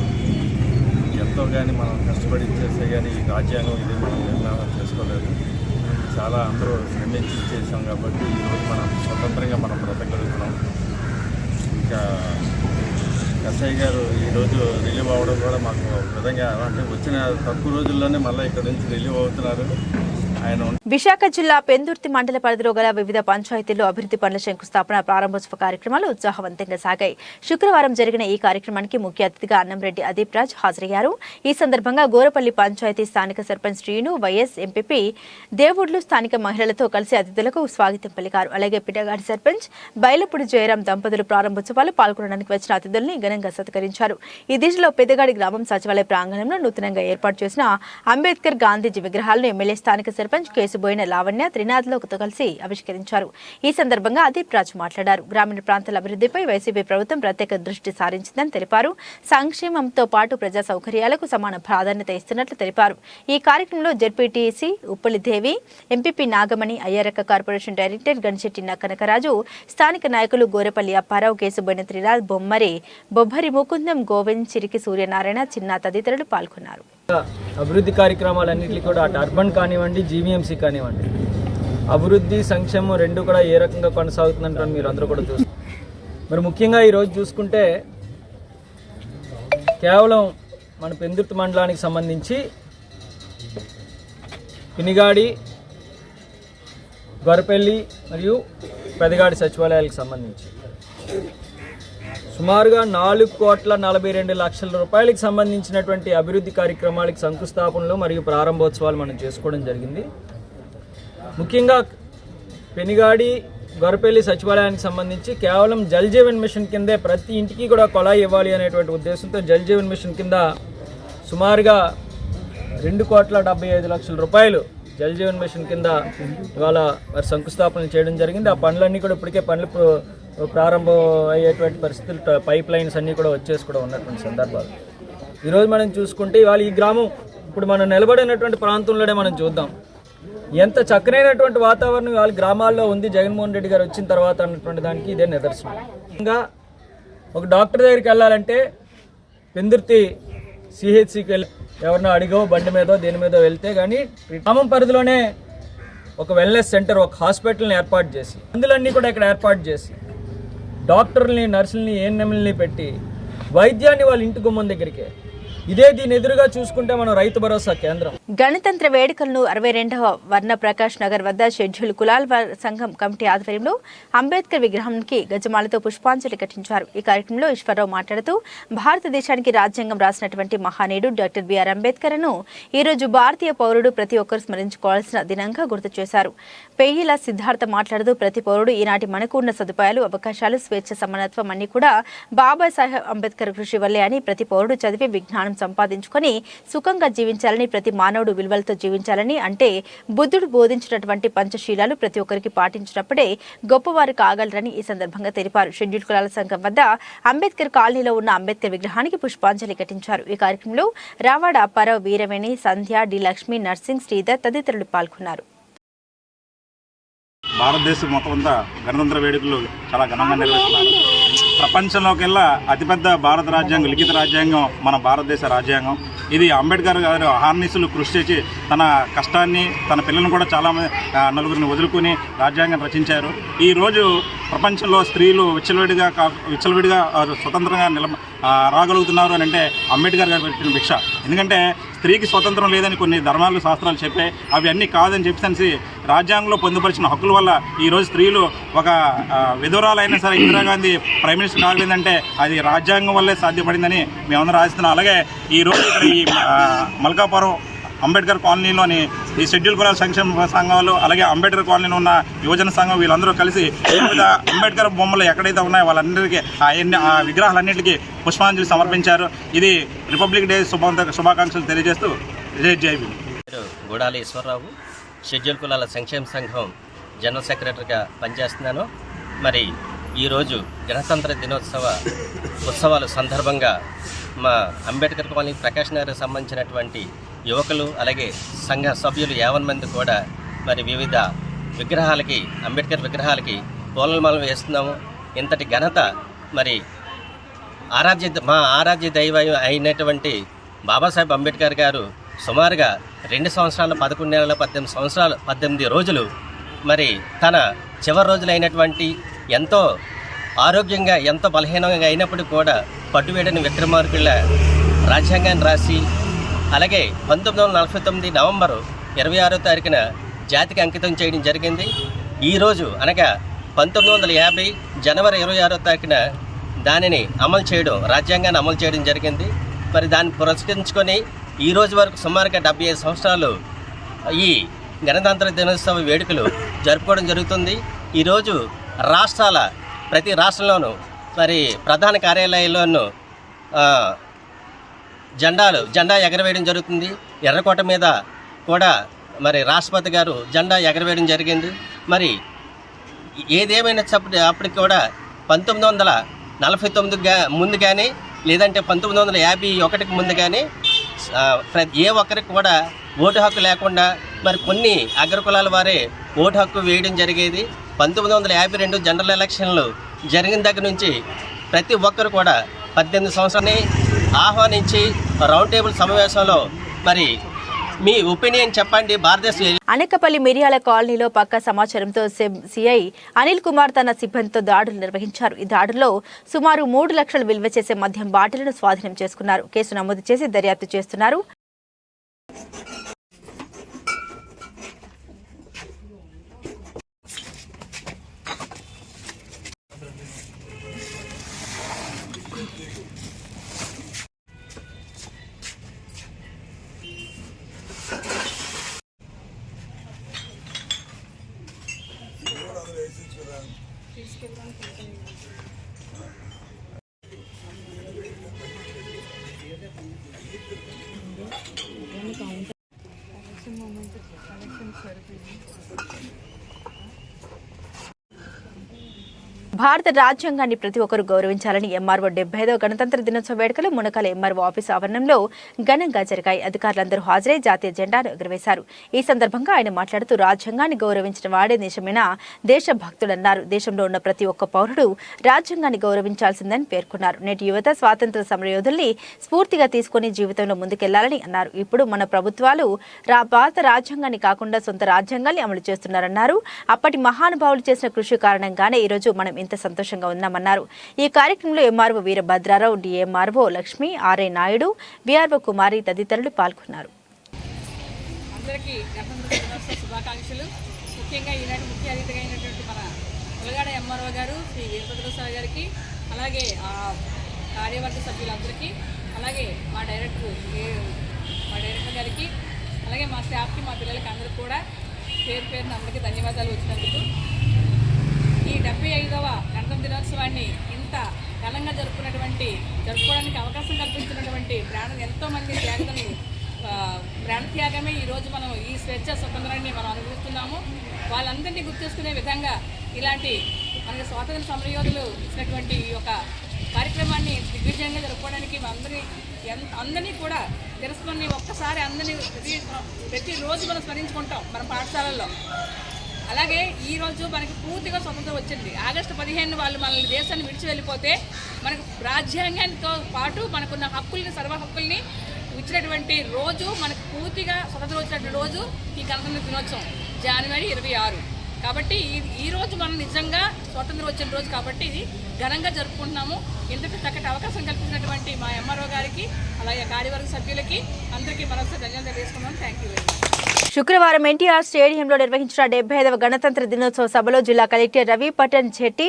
ఎంతో కానీ మనం కష్టపడి చేస్తే కానీ ఈ రాజ్యాంగం ఇది మనం నిర్ణయం చేసుకోలేదు. చాలా అందరూ శ్రమించి చేసాం కాబట్టి ఈరోజు మనం స్వతంత్రంగా మనం బ్రతకగలుగుతున్నాం. ఇంకా ఎస్ఐ గారు ఈరోజు రిలీవ్ అవ్వడం కూడా మాకు విధంగా అంటే వచ్చిన తక్కువ రోజుల్లోనే మళ్ళీ ఇక్కడ నుంచి రిలీవ్ అవుతున్నారు. విశాఖ జిల్లా పెందుర్తి మండల పరిధిలో గల వివిధ పంచాయతీల్లో అభివృద్ధి పనుల శంకుస్థాపన ప్రారంభోత్సవ కార్యక్రమాలు ఉత్సాహవంతంగా సాగాయి. శుక్రవారం జరిగిన ఈ కార్యక్రమానికి ముఖ్య అతిథిగా అన్నంరెడ్డి అదీప్ రాజ్ హాజరయ్యారు. ఈ సందర్భంగా గోరపల్లి పంచాయతీ స్థానిక సర్పంచ్ శ్రీను, వైఎస్ ఎంపీపీ దేవుడ్లు స్థానిక మహిళలతో కలిసి అతిథులకు స్వాగతం పలికారు. అలాగే పిటగాడి సర్పంచ్ బైలపూడి జయరాం దంపతులు ప్రారంభోత్సవాలు పాల్గొనడానికి వచ్చిన అతిథుల్ని ఘనంగా సత్కరించారు. ఈ దిశలో పెద్దగాడి గ్రామం సచివాలయ ప్రాంగణంలో నూతనంగా ఏర్పాటు చేసిన అంబేద్కర్, గాంధీజీ విగ్రహాలను ఎమ్మెల్యే స్థానిక సర్పంచ్ కేసుబోయిన లావణ్య త్రినాథ్లతో కలిసి ఆవిష్కరించారు. ఈ సందర్భంగా అదీప్ రాజ్ మాట్లాడారు. గ్రామీణ ప్రాంతాల అభివృద్ధిపై వైసీపీ ప్రభుత్వం ప్రత్యేక దృష్టి సారించిందని తెలిపారు. సంక్షేమంతో పాటు ప్రజా సౌకర్యాలకు సమాన ప్రాధాన్యత ఇస్తున్నట్లు తెలిపారు. ఈ కార్యక్రమంలో ZPTC Uppalidevi, MPP Nagamani, Ayyaraka corporation director Ganashetti Kanakaraju, స్థానిక నాయకులు గోరెపల్లి అప్పారావు, కేసుబోయిన త్రినాథ్, బొబ్బరి ముకుందం, గోవింద్, చిరికి సూర్యనారాయణ, చిన్న తదితరులు పాల్గొన్నారు. అభివృద్ధి కార్యక్రమాలన్నింటినీ కూడా అటు అర్బన్ కానివ్వండి, జీవీఎంసీ కానివ్వండి, అభివృద్ధి సంక్షేమం రెండు కూడా ఏ రకంగా కొనసాగుతుందంటే మీరు అందరూ కూడా చూస్తారు. మరి ముఖ్యంగా ఈరోజు చూసుకుంటే కేవలం మన పెందుర్తి మండలానికి సంబంధించి పినిగాడి, గొరపల్లి మరియు పెదగాడి సచివాలయాలకు సంబంధించి సుమారుగా 4,42,00,000 రూపాయలకు సంబంధించినటువంటి అభివృద్ధి కార్యక్రమాలకు శంకుస్థాపనలు మరియు ప్రారంభోత్సవాలు మనం చేసుకోవడం జరిగింది. ముఖ్యంగా పెనిగాడి, గొరపల్లి సచివాలయానికి సంబంధించి కేవలం జల్ జీవన్ మిషన్ కిందే ప్రతి ఇంటికి కూడా కొలాయి ఇవ్వాలి అనేటువంటి ఉద్దేశంతో జల్ జీవన్ మిషన్ కింద సుమారుగా 2,75,00,000 రూపాయలు జల్ జీవన్ మిషన్ కింద ఇవాళ మరి శంకుస్థాపన చేయడం జరిగింది. ఆ పనులన్నీ కూడా ఇప్పటికే పనులు ప్రారంభం అయ్యేటువంటి పరిస్థితులు, పైప్ లైన్స్ అన్నీ కూడా వచ్చేసి కూడా ఉన్నటువంటి సందర్భాలు ఈరోజు మనం చూసుకుంటే ఇవాళ ఈ గ్రామం ఇప్పుడు మనం నిలబడినటువంటి ప్రాంతంలోనే మనం చూద్దాం ఎంత చక్కనైనటువంటి వాతావరణం వాళ్ళ గ్రామాల్లో ఉంది జగన్మోహన్ రెడ్డి గారు వచ్చిన తర్వాత అన్నటువంటి దానికి ఇదే నిదర్శనం. ఇంకా ఒక డాక్టర్ దగ్గరికి వెళ్ళాలంటే పెందుర్తి సిహెచ్సికి వెళ్ళి ఎవరినో అడిగో బండి మీదో దేని మీదో వెళ్తే కానీ గ్రామం పరిధిలోనే ఒక వెల్నెస్ సెంటర్, ఒక హాస్పిటల్ని ఏర్పాటు చేసి మందులన్నీ కూడా ఇక్కడ ఏర్పాటు చేసి డాక్టర్లని, నర్సుల్ని, ఏఎన్ఎంలని పెట్టి వైద్యాన్ని వాళ్ళ ఇంటి గుమ్మం దగ్గరికే ఇదే దీని ఎదురుగా చూసుకుంటే మనం రైతు భరోసా కేంద్రం. గణతంత్ర వేడుకలను 62వ వర్ణ ప్రకాష్ నగర్ వద్ద షెడ్యూల్ కులాల్ సంఘం కమిటీ ఆధ్వర్యంలో అంబేద్కర్ విగ్రహానికి గజమాలతో పుష్పాంజలి ఘటించారు. ఈ కార్యక్రమంలో ఈశ్వరరావు మాట్లాడుతూ భారతదేశానికి రాజ్యాంగం రాసినటువంటి మహానీయుడు డాక్టర్ బిఆర్ అంబేద్కర్ ను ఈ రోజు భారతీయ పౌరుడు ప్రతి ఒక్కరు స్మరించుకోవాల్సిన దినంగా గుర్తు చేశారు. పెయ్యిల సిద్ధార్థ మాట్లాడుతూ ప్రతి పౌరుడు ఈనాటి మనకు ఉన్న సదుపాయాలు, అవకాశాలు, స్వేచ్ఛ, సమానత్వం అన్ని కూడా బాబాసాహెబ్ అంబేద్కర్ కృషి వల్లే అని, ప్రతి పౌరుడు చదివి విజ్ఞానం జ్ఞానం సంపాదించుకొని సుఖంగా జీవించాలని, ప్రతి మానవుడు విలువలతో జీవించాలని, అంటే బుద్ధుడు బోధించినటువంటి పంచశీలాలు ప్రతి ఒక్కరికి పాటించినప్పుడే గొప్పవారు కాగలరని ఈ సందర్భంగా తెలిపారు. షెడ్యూల్ కులాల సంఘం వద్ద అంబేద్కర్ కాలనీలో ఉన్న అంబేద్కర్ విగ్రహానికి పుష్పాంజలి ఘటించారు. ఈ కార్యక్రమంలో రావాడ అప్పారావు, వీరవేణి, సంధ్య, డి లక్ష్మి, నర్సింగ్, శ్రీధర్ తదితరులు పాల్గొన్నారు. భారతదేశం మొత్తం అంతా గణతంత్ర వేడుకలు చాలా ఘనంగా నిర్వహిస్తున్నారు. ప్రపంచంలోకెల్లా అతిపెద్ద భారత రాజ్యాంగం, లిఖిత రాజ్యాంగం మన భారతదేశ రాజ్యాంగం. ఇది అంబేద్కర్ గారు అహర్నిశలు కృషి చేసి తన కష్టాన్ని, తన పిల్లలను కూడా చాలా నలుగురిని వదులుకుని రాజ్యాంగం రచించారు. ఈరోజు ప్రపంచంలో స్త్రీలు విచ్చలవిడిగా స్వతంత్రంగా రాగలుగుతున్నారు అని అంటే అంబేద్కర్ గారు పెట్టిన భిక్ష. ఎందుకంటే స్త్రీకి స్వతంత్రం లేదని కొన్ని ధర్మాలు, శాస్త్రాలు చెప్పాయి. అవి అన్నీ కాదని చెప్పేసి రాజ్యాంగంలో పొందుపరిచిన హక్కుల వల్ల ఈరోజు స్త్రీలు ఒక విధురాలైనా సరే ఇందిరాగాంధీ ప్రైమ్ మినిస్టర్ కాగలేదంటే అది రాజ్యాంగం వల్లే సాధ్యపడిందని మేమందరం ఆశిస్తున్నాం. అలాగే ఈరోజు ఇక్కడ ఈ మల్కాపురం అంబేద్కర్ కాలనీలోని ఈ షెడ్యూల్ కులాల సంక్షేమ సంఘాలు, అలాగే అంబేద్కర్ కాలనీలో ఉన్న యువజన సంఘం వీళ్ళందరూ కలిసి వివిధ అంబేద్కర్ బొమ్మలు ఎక్కడైతే ఉన్నాయో వాళ్ళందరికీ ఆ విగ్రహాలన్నింటికి పుష్పాంజలి సమర్పించారు. ఇది రిపబ్లిక్ డే శుభాకాంక్షలు తెలియజేస్తూ జై భీమ్. గూడాలి ఈశ్వరరావు, షెడ్యూల్ కులాల సంక్షేమ సంఘం జనరల్ సెక్రటరీగా పనిచేస్తున్నాను. మరి ఈరోజు గణతంత్ర దినోత్సవ ఉత్సవాల సందర్భంగా మా అంబేద్కర్ కాలనీ ప్రకాష్ నగర్కి సంబంధించినటువంటి యువకులు, అలాగే సంఘ సభ్యులు 50 మంది కూడా మరి వివిధ విగ్రహాలకి, అంబేద్కర్ విగ్రహాలకి పూలమాలలు వేస్తున్నాము. ఇంతటి ఘనత మరి మా ఆరాధ్య దైవం అయినటువంటి బాబాసాహెబ్ అంబేద్కర్ గారు సుమారుగా 2 సంవత్సరాలు 11 నెలల 18 రోజులు మరి తన చివరి రోజులైనటువంటి ఎంతో ఆరోగ్యంగా, ఎంతో బలహీనంగా అయినప్పుడు కూడా పట్టువేడని విక్రమార్కుల రాజ్యాంగాన్ని రాసి, అలాగే 1949 నవంబరు 26వ తారీఖున జాతికి అంకితం చేయడం జరిగింది. ఈరోజు అనగా 1950 జనవరి 26వ తారీఖున దానిని అమలు చేయడం, రాజ్యాంగాన్ని అమలు చేయడం జరిగింది. మరి దాన్ని పురస్కరించుకొని ఈ రోజు వరకు సుమారుగా 75 సంవత్సరాలు ఈ గణతంత్ర దినోత్సవ వేడుకలు జరుపుకోవడం జరుగుతుంది. ఈరోజు ప్రతి రాష్ట్రంలోనూ మరి ప్రధాన కార్యాలయాల్లోనూ జెండా ఎగరవేయడం జరుగుతుంది. ఎర్రకోట మీద కూడా మరి రాష్ట్రపతి గారు జెండా ఎగరవేయడం జరిగింది. మరి ఏదేమైనా అప్పటికి కూడా 1949 ముందు కానీ, లేదంటే 1951కి ముందు కానీ ఏ ఒక్కరికి కూడా ఓటు హక్కు లేకుండా మరి కొన్ని అగ్రకులాల వారే ఓటు హక్కు వేయడం జరిగేది. 1952 జనరల్ ఎలక్షన్లు జరిగిన దగ్గర నుంచి ప్రతి ఒక్కరు కూడా 18 సంవత్సరాన్ని ఆహ్వానించి రౌండ్ టేబుల్ సమావేశంలో మరి మీ ఒపీనియన్ చెప్పండి. భారతదేశం అనకపల్లి మిరియాల కాలనీలో పక్కా సమాచారంతో సిఐ అనిల్ కుమార్ తన సిబ్బందితో దాడులు నిర్వహించారు. ఈ దాడుల్లో సుమారు 3 లక్షలు విలువ చేసే మద్యం బాటిళ్లను స్వాధీనం చేసుకున్నారు. కేసు నమోదు చేసి దర్యాప్తు చేస్తున్నారు. భారత రాజ్యాంగాన్ని ప్రతి ఒక్కరూ గౌరవించాలని ఎంఆర్ఓ 75వ గణతంత్ర దినోత్సవ వేడుకలు మునకల ఎంఆర్ఓ ఆఫీసు ఆవరణంలో ఘనంగా జరిగాయి. అధికారులందరూ హాజరై జాతీయ జెండాను ఎగురవేశారు. ఈ సందర్భంగా ఆయన మాట్లాడుతూ రాజ్యాంగాన్ని గౌరవించిన వాడే నిజమైన దేశభక్తుడన్నారు. దేశంలో ఉన్న ప్రతి ఒక్క పౌరుడు రాజ్యాంగాన్ని గౌరవించాల్సిందని పేర్కొన్నారు. నేటి యువత స్వాతంత్ర సమరయోధుల్ని స్ఫూర్తిగా తీసుకుని జీవితంలో ముందుకెళ్లాలని అన్నారు. ఇప్పుడు మన ప్రభుత్వాలు భారత రాజ్యాంగాన్ని కాకుండా సొంత రాజ్యాంగాన్ని అమలు చేస్తున్నారన్నారు. అప్పటి మహానుభావులు చేసిన కృషి కారణంగానే ఈరోజు మనం ఇంత సంతోషంగా ఉన్నామన్నారు. ఈ కార్యక్రమంలో MRO Veerabhadrarao, DMRO Lakshmi, RI Naidu, VRO Kumari తదితరులు పాల్గొన్నారు. అందరికీ గణతంత్ర దినోత్సవ శుభాకాంక్షలు. ముఖ్యంగా ఈనాటి ముఖ్య అతిథిగా అయినటువంటి మన ఉలగాడ ఎంఆర్ఓ గారు శ్రీ వీరభద్రరావు గారికి, అలాగే కార్యవర్గ సభ్యులందరికీ, అలాగే మా డైరెక్టర్ గారికి, అలాగే మా స్టాఫ్కి, మా పిల్లలకి అందరికీ కూడా పేరున అందరికీ ధన్యవాదాలు వచ్చినందుకు. ఈ 75వ గణతంత్ర దినోత్సవాన్ని ఇంత ఘనంగా జరుపుకోవడానికి అవకాశం కల్పించినటువంటి ఎంతోమంది ప్రాణత్యాగమే ఈరోజు మనం ఈ స్వేచ్ఛ స్వతంత్రాన్ని మనం అనుభవిస్తున్నాము. వాళ్ళందరినీ గుర్తిస్తునే విధంగా ఇలాంటి మనకి స్వాతంత్ర సమరయోధులు ఇచ్చినటువంటి ఈ యొక్క కార్యక్రమాన్ని దిగ్విజయంగా జరుపుకోవడానికి అందరినీ కూడా తెలుసుకొని ఒక్కసారి అందరినీ ప్రతిరోజు మనం స్మరించుకుంటాం మన పాఠశాలల్లో. అలాగే ఈరోజు మనకి పూర్తిగా స్వతంత్రం వచ్చింది. ఆగస్టు 15 వాళ్ళు మనల్ని దేశాన్ని విడిచి వెళ్ళిపోతే మనకు రాజ్యాంగంతో పాటు మనకున్న హక్కుల్ని సర్వ హక్కుల్ని ఇచ్చినటువంటి రోజు, మనకు పూర్తిగా స్వతంత్రం వచ్చినటువంటి రోజు ఈ గణతంత్ర దినోత్సవం జనవరి 26. కాబట్టి ఈ రోజు మనం నిజంగా స్వతంత్రం వచ్చిన రోజు కాబట్టి ఇది ఘనంగా జరుపుకుంటున్నాము. ఇంతటి చక్కటి అవకాశం కల్పించినటువంటి మా ఎంఆర్ఓ గారికి అలాగే కార్యవర్గ సభ్యులకి అందరికీ మరొకసారి ధన్యవాదాలు చేసుకున్నాం. Thank you very much. శుక్రవారం ఎన్టీఆర్ స్టేడియంలో నిర్వహించిన 75వ గణతంత్ర దినోత్సవ సభలో జిల్లా కలెక్టర్ రవి పటన్ చెట్టి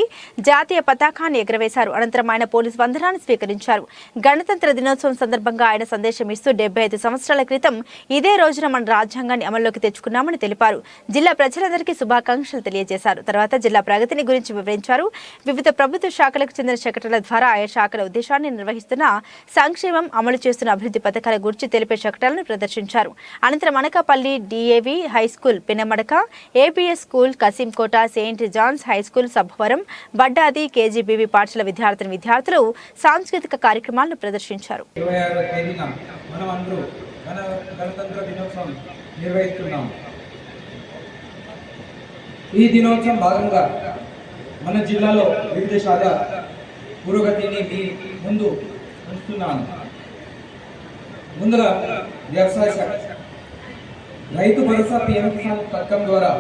జాతీయ పతాకాన్ని ఎగురవేశారు. అనంతరం ఆయన పోలీసు వందనాన్ని స్వీకరించారు. గణతంత్ర దినోత్సవం సందర్భంగా ఆయన సందేశం ఇస్తూ 75 సంవత్సరాల క్రితం ఇదే రోజున మన రాజ్యాంగాన్ని అమల్లోకి తెచ్చుకున్నామని తెలిపారు. జిల్లా ప్రజలందరికీ శుభాకాంక్షలు తెలియజేశారు. తర్వాత జిల్లా ప్రగతిని గురించి వివరించారు. వివిధ ప్రభుత్వ శాఖలకు చెందిన సెక్రటరీల ద్వారా ఆయా శాఖల ఉద్దేశాన్ని నిర్వహిస్తున్న సంక్షేమం, అమలు చేస్తున్న అభివృద్ధి పథకాల గురించి తెలిపే శకటాలను ప్రదర్శించారు. అనంతరం Anakapalli DAV high school Pinamadaka, ABS school Kasimkota, saint John's high school Sabbavaram, Buddadi, KGBV పాఠశాల విద్యార్థులు సాంస్కృతిక కార్యక్రమాలను ప్రదర్శించారు. 26వ తేదీన మనం అందరూ గణతంత్ర దినోత్సవం నిర్వహిస్తున్నాం. ఈ దినోత్సవం భాగంగా మన జిల్లాలో వివిధ శాఖ పురోగతిని మీ ముందు ఉంచుతున్నాను. ముందుగా వ్యవసాయ శాఖ రైతు భరోసా పీఎం కిసాన్ పథకం ద్వారా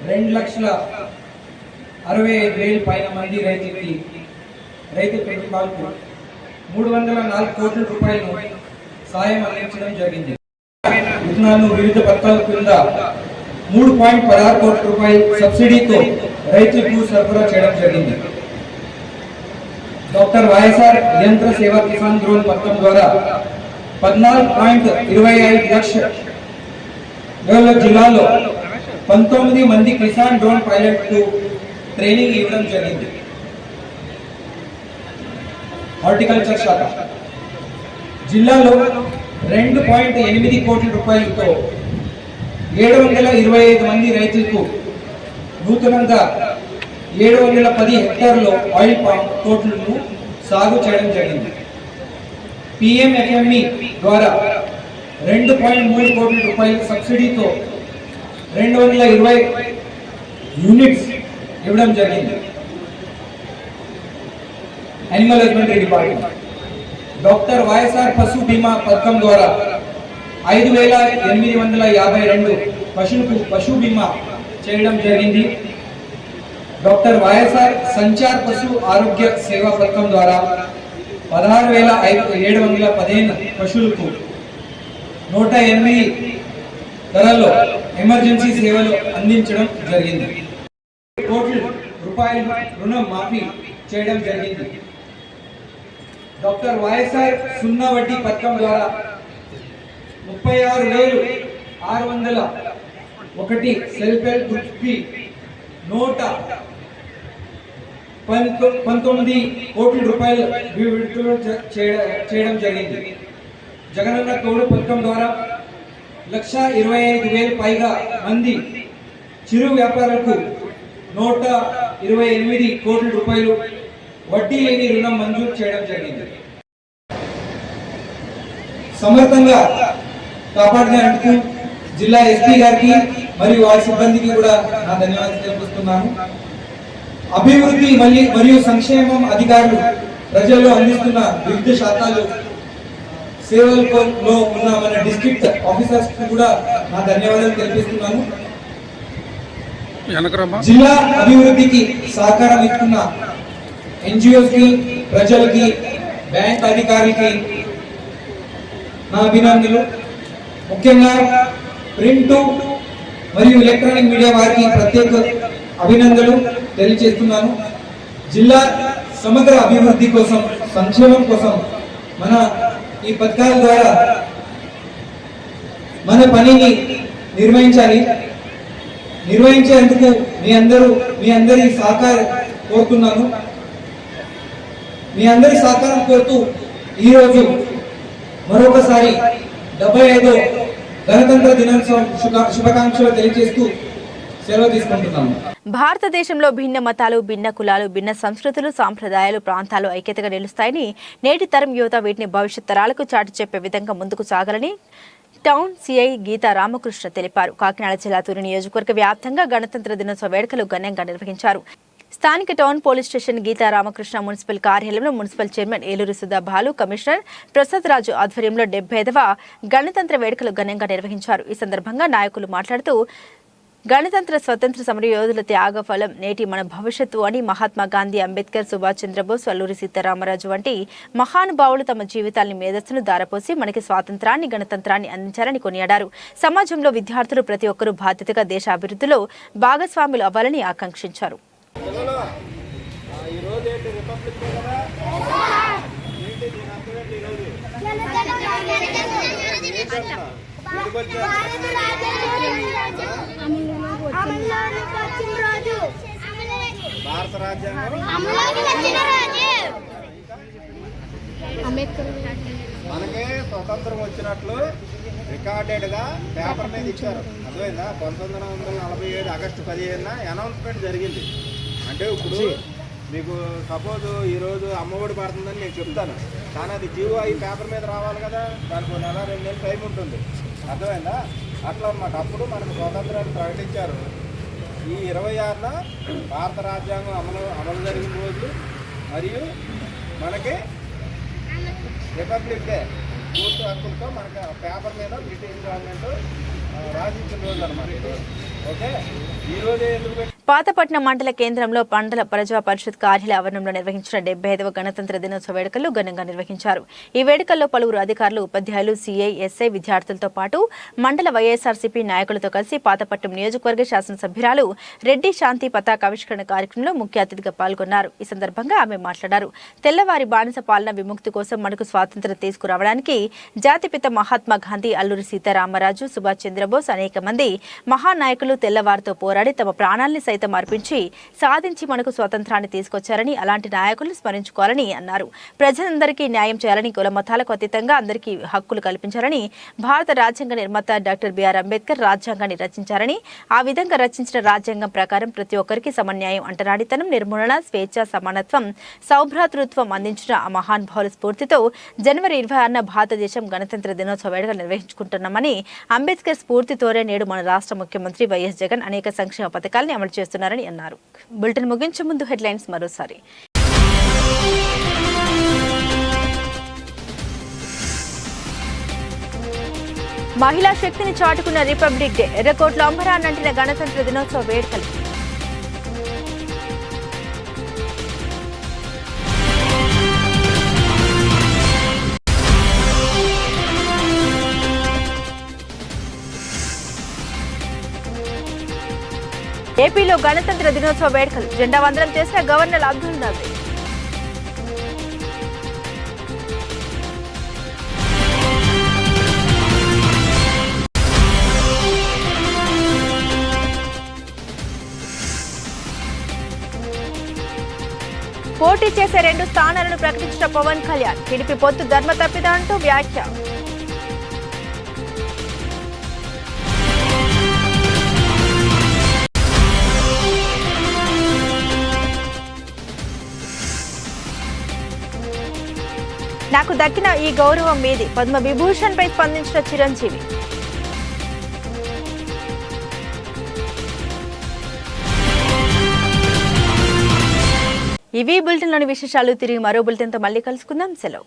2,65,000 పైన మంది రైతు కుటుంబాలకు 304 కోట్ల రూపాయలు సాయం అందించడం జరిగింది. విత్తనాలను వివిధ పథకాల కింద 3.16 కోట్ల రూపాయల సబ్సిడీతో రైతులకు సరఫరా చేయడం జరిగింది. డాక్టర్ వైఎస్ఆర్ యంత్ర సేవా కిసాన్ డ్రోన్ పథకం ద్వారా 14.25 లక్షల జిల్లాలో 19 మంది కిసాన్ డ్రోన్ పైలట్ కు ట్రైనింగ్ ఇవ్వడం జరిగింది. హార్టికల్చర్ శాఖ జిల్లాలో 2.8 కోట్ల రూపాయలతో 725 మంది రైతులకు నూతనంగా 710 హెక్టార్లో ఆయిల్ పామ్ తోటలను సాగు చేయడం జరిగింది. పిఎంఎఫ్ఎంఈ ద్వారా 2.3 కోట్ల రూపాయల సబ్సిడీతో 220 యూనిట్స్ ఇవ్వడం జరిగింది. Animal husbandry department doctor YSR పశు బీమా పథకం ద్వారా 5,852 పశువులకు పశు బీమా చేయడం జరిగింది. డాక్టర్ వైఎస్ఆర్ సంచార్ పశు ఆరోగ్య సేవా పథకం ద్వారా 16,715 పశువులకు 108 ధరల్లో ఎమర్జెన్సీ సేవలు అందించడం జరిగింది. కోట్ల రూపాయల రుణం మాఫీ చేయడం జరిగింది. డాక్టర్ వైఎస్ఆర్ సున్నా వడ్డీ పథకం ద్వారా 36,601 సెల్ఫ్ హెల్ప్ గ్రూప్స్ కి 119 కోట్ల రూపాయలు విడుదల చేయడం జరిగింది. జగనన్న తోడు పథకం ద్వారా 1,25,000 పైగా మంది చిరు వ్యాపారులకు 128 కోట్ల రూపాయలు వడ్డీ లేని రుణం మంజూరు చేయడం జరిగింది. సమర్థంగా కాపాడడానికి జిల్లా ఎస్పీ గారికి మరియు వారి సిబ్బందికి కూడా నా ధన్యవాదాలు తెలియజేస్తున్నాను. అభివృద్ధి మరియు సంక్షేమం అధికారులు ప్రజల్లో అందిస్తున్న వివిధ శాఖలు సేవల్లో ఉన్న మన డిస్ట్రిక్ట్ ఆఫీసర్స్ కూడా నా ధన్యవాదాలు తెలియజేస్తున్నాను. జిల్లా అభివృద్ధికి సహకారం ఇస్తున్న ఎన్జిఓస్ కి, ప్రజలకి, బ్యాంక్ అధికారులకి నా అభినందనలు. ముఖ్యంగా ప్రింట్ మరియు ఎలక్ట్రానిక్ మీడియా వారికి ప్రత్యేక అభినందనలు తెలియజేస్తున్నాను. జిల్లా సమగ్ర అభివృద్ధి కోసం, సంక్షేమం కోసం మన ఈ పథకాల ద్వారా మన పనిని నిర్వహించేందుకు మీ అందరి సహకారం కోరుతున్నాను. మీ అందరి సహకారం కోరుతూ ఈరోజు మరొకసారి 75వ గణతంత్ర దినోత్సవం శుభాకాంక్షలు తెలియజేస్తూ సెలవు తీసుకుంటున్నాము. భారతదేశంలో భిన్న మతాలు, భిన్న కులాలు, భిన్న సంస్కృతులు, సాంప్రదాయాలు, ప్రాంతాలు ఐక్యతగా నిలుస్తాయని, నేటి తరం యువత వీటిని భవిష్యత్ తరాలకు చాటి చెప్పే విధంగా ముందుకు సాగాలని టౌన్ సిఐ గీతా రామకృష్ణ తెలిపారు. కాకినాడ జిల్లా తూరు నియోజకవర్గ వ్యాప్తంగా గణతంత్ర దినోత్సవ వేడుకలు ఘనంగా నిర్వహించారు. స్థానిక town police station Geetha Ramakrishna municipal కార్యాలయంలో municipal chairman Eluru Sudha Balu, commissioner Prasad Raju ఆధ్వర్యంలో 75వ గణతంత్ర వేడుకలు ఘనంగా నిర్వహించారు. ఈ సందర్భంగా నాయకులు మాట్లాడుతూ గణతంత్ర స్వతంత్ర సమర యోధుల త్యాగ ఫలం నేటి మన భవిష్యత్తు అని మహాత్మా గాంధీ, అంబేద్కర్, సుభాష్ చంద్రబోస్, అల్లూరి సీతారామరాజు వంటి మహానుభావులు తమ జీవితాల్ని మేధస్సును దారపోసి మనకి స్వాతంత్రాన్ని, గణతంత్రాన్ని అందించారని కొనియాడారు. సమాజంలో విద్యార్థులు ప్రతి ఒక్కరూ బాధ్యతగా దేశ అభివృద్ధిలో భాగస్వాములు అవ్వాలని ఆకాంక్షించారు. భారత రాజ్యాంగం మనకే స్వతంత్రం వచ్చినట్లు రికార్డెడ్గా పేపర్ మీద ఇచ్చారు. అర్థమైందా? 1947 ఆగస్టు 15న అనౌన్స్మెంట్ జరిగింది. అంటే ఇప్పుడు మీకు సపోజ్ ఈరోజు అమ్మఒడి పడుతుందని నేను చెప్తాను, కానీ అది జీవో ఈ పేపర్ మీద రావాలి కదా, దానికి 1 నెల 2 నెలలు టైం ఉంటుంది. అర్థమైందా? అట్లా అన్నమాట. అప్పుడు మనకు స్వాతంత్రాన్ని ప్రకటించారు. ఈ 26న భారత రాజ్యాంగం అమలు జరిగిన రోజు మరియు మనకి రిపబ్లిక్ డే పూర్తి హక్కులతో మనకి పేపర్ మీద బ్రిటిష్ గవర్నమెంట్ రాసించిన రోజు అన్నమాట. ఓకే, ఈ రోజే ఎందుకు పాతపట్నం మండల కేంద్రంలో మండల ప్రజా పరిషత్ కార్యాలయ ఆవరణంలో నిర్వహించిన 75వ గణతంత్ర దినోత్సవ వేడుకలు ఘనంగా నిర్వహించారు. ఈ వేడుకల్లో పలువురు అధికారులు, ఉపాధ్యాయులు, సిఐ, ఎస్ఐ, విద్యార్థులతో పాటు మండల వైఎస్ఆర్సీపీ నాయకులతో కలిసి పాతపట్నం నియోజకవర్గ శాసనసభ్యురాలు రెడ్డి శాంతి పతాకావిష్కరణ కార్యక్రమంలో ముఖ్య అతిథిగా పాల్గొన్నారు. ఈ సందర్భంగా ఆమె మాట్లాడారు. తెల్లవారి బానిస పాలన విముక్తి కోసం మనకు స్వాతంత్ర్యం తీసుకురావడానికి జాతిపిత మహాత్మా గాంధీ, అల్లూరి సీతారామరాజు, సుభాష్ చంద్రబోస్ అనేక మంది మహానాయకులు తెల్లవారితో పోరాడి తమ ప్రాణాల్ని సైతం అర్పించి సాధించి మనకు స్వాతంత్రాన్ని తీసుకొచ్చారని, అలాంటి నాయకులను స్మరించుకోవాలని అన్నారు. ప్రజలందరికీ న్యాయం చేయాలని, కుల మతాలకు అతీతంగా అందరికీ హక్కులు కల్పించాలని, భారత రాజ్యాంగ నిర్మాత డాక్టర్ బిఆర్ అంబేద్కర్ రాజ్యాంగాన్ని రచించారని, ఆ విధంగా రచించిన రాజ్యాంగం ప్రకారం ప్రతి ఒక్కరికి సమన్యాయం, అంటరానితనం నిర్మూలన, స్వేచ్ఛ, సమానత్వం, సౌభ్రాతృత్వం అందించిన ఆ మహానుభావుల స్ఫూర్తితో జనవరి 26న భారతదేశం గణతంత్ర దినోత్సవ వేడుకలు నిర్వహించుకుంటున్నామని, అంబేద్కర్ స్ఫూర్తితోనే నేడు మన రాష్ట్ర ముఖ్యమంత్రి వైఎస్ జగన్ అనేక సంక్షేమ పథకాలను అమలు చేస్తున్నారని అన్నారు. బులెటిన్ ముగించే ముందు హెడ్లైన్స్ మరోసారి. మహిళా శక్తిని చాటుకున్న రిపబ్లిక్ డే, ఎర్రకోటలో అంబరాన్నంటిన గణతంత్ర దినోత్సవ వేడుకలు. ఏపీలో గణతంత్ర దినోత్సవ వేడుకలు, జెండా వందనం చేసిన గవర్నర్ అబ్దుల్ నజీర్. పోటీ చేసే 2 స్థానాలను ప్రకటించిన పవన్ కళ్యాణ్, టీడీపీ పొత్తు ధర్మ తప్పిదంటూ వ్యాఖ్య. నాకు దక్కిన ఈ గౌరవం మీది, పద్మ విభూషణ్ పై స్పందించిన చిరంజీవి. ఇవి బులెటిన్లోని విశేషాలు. తిరిగి మరో బులెటిన్తో మళ్ళీ కలుసుకుందాం. సెలవు.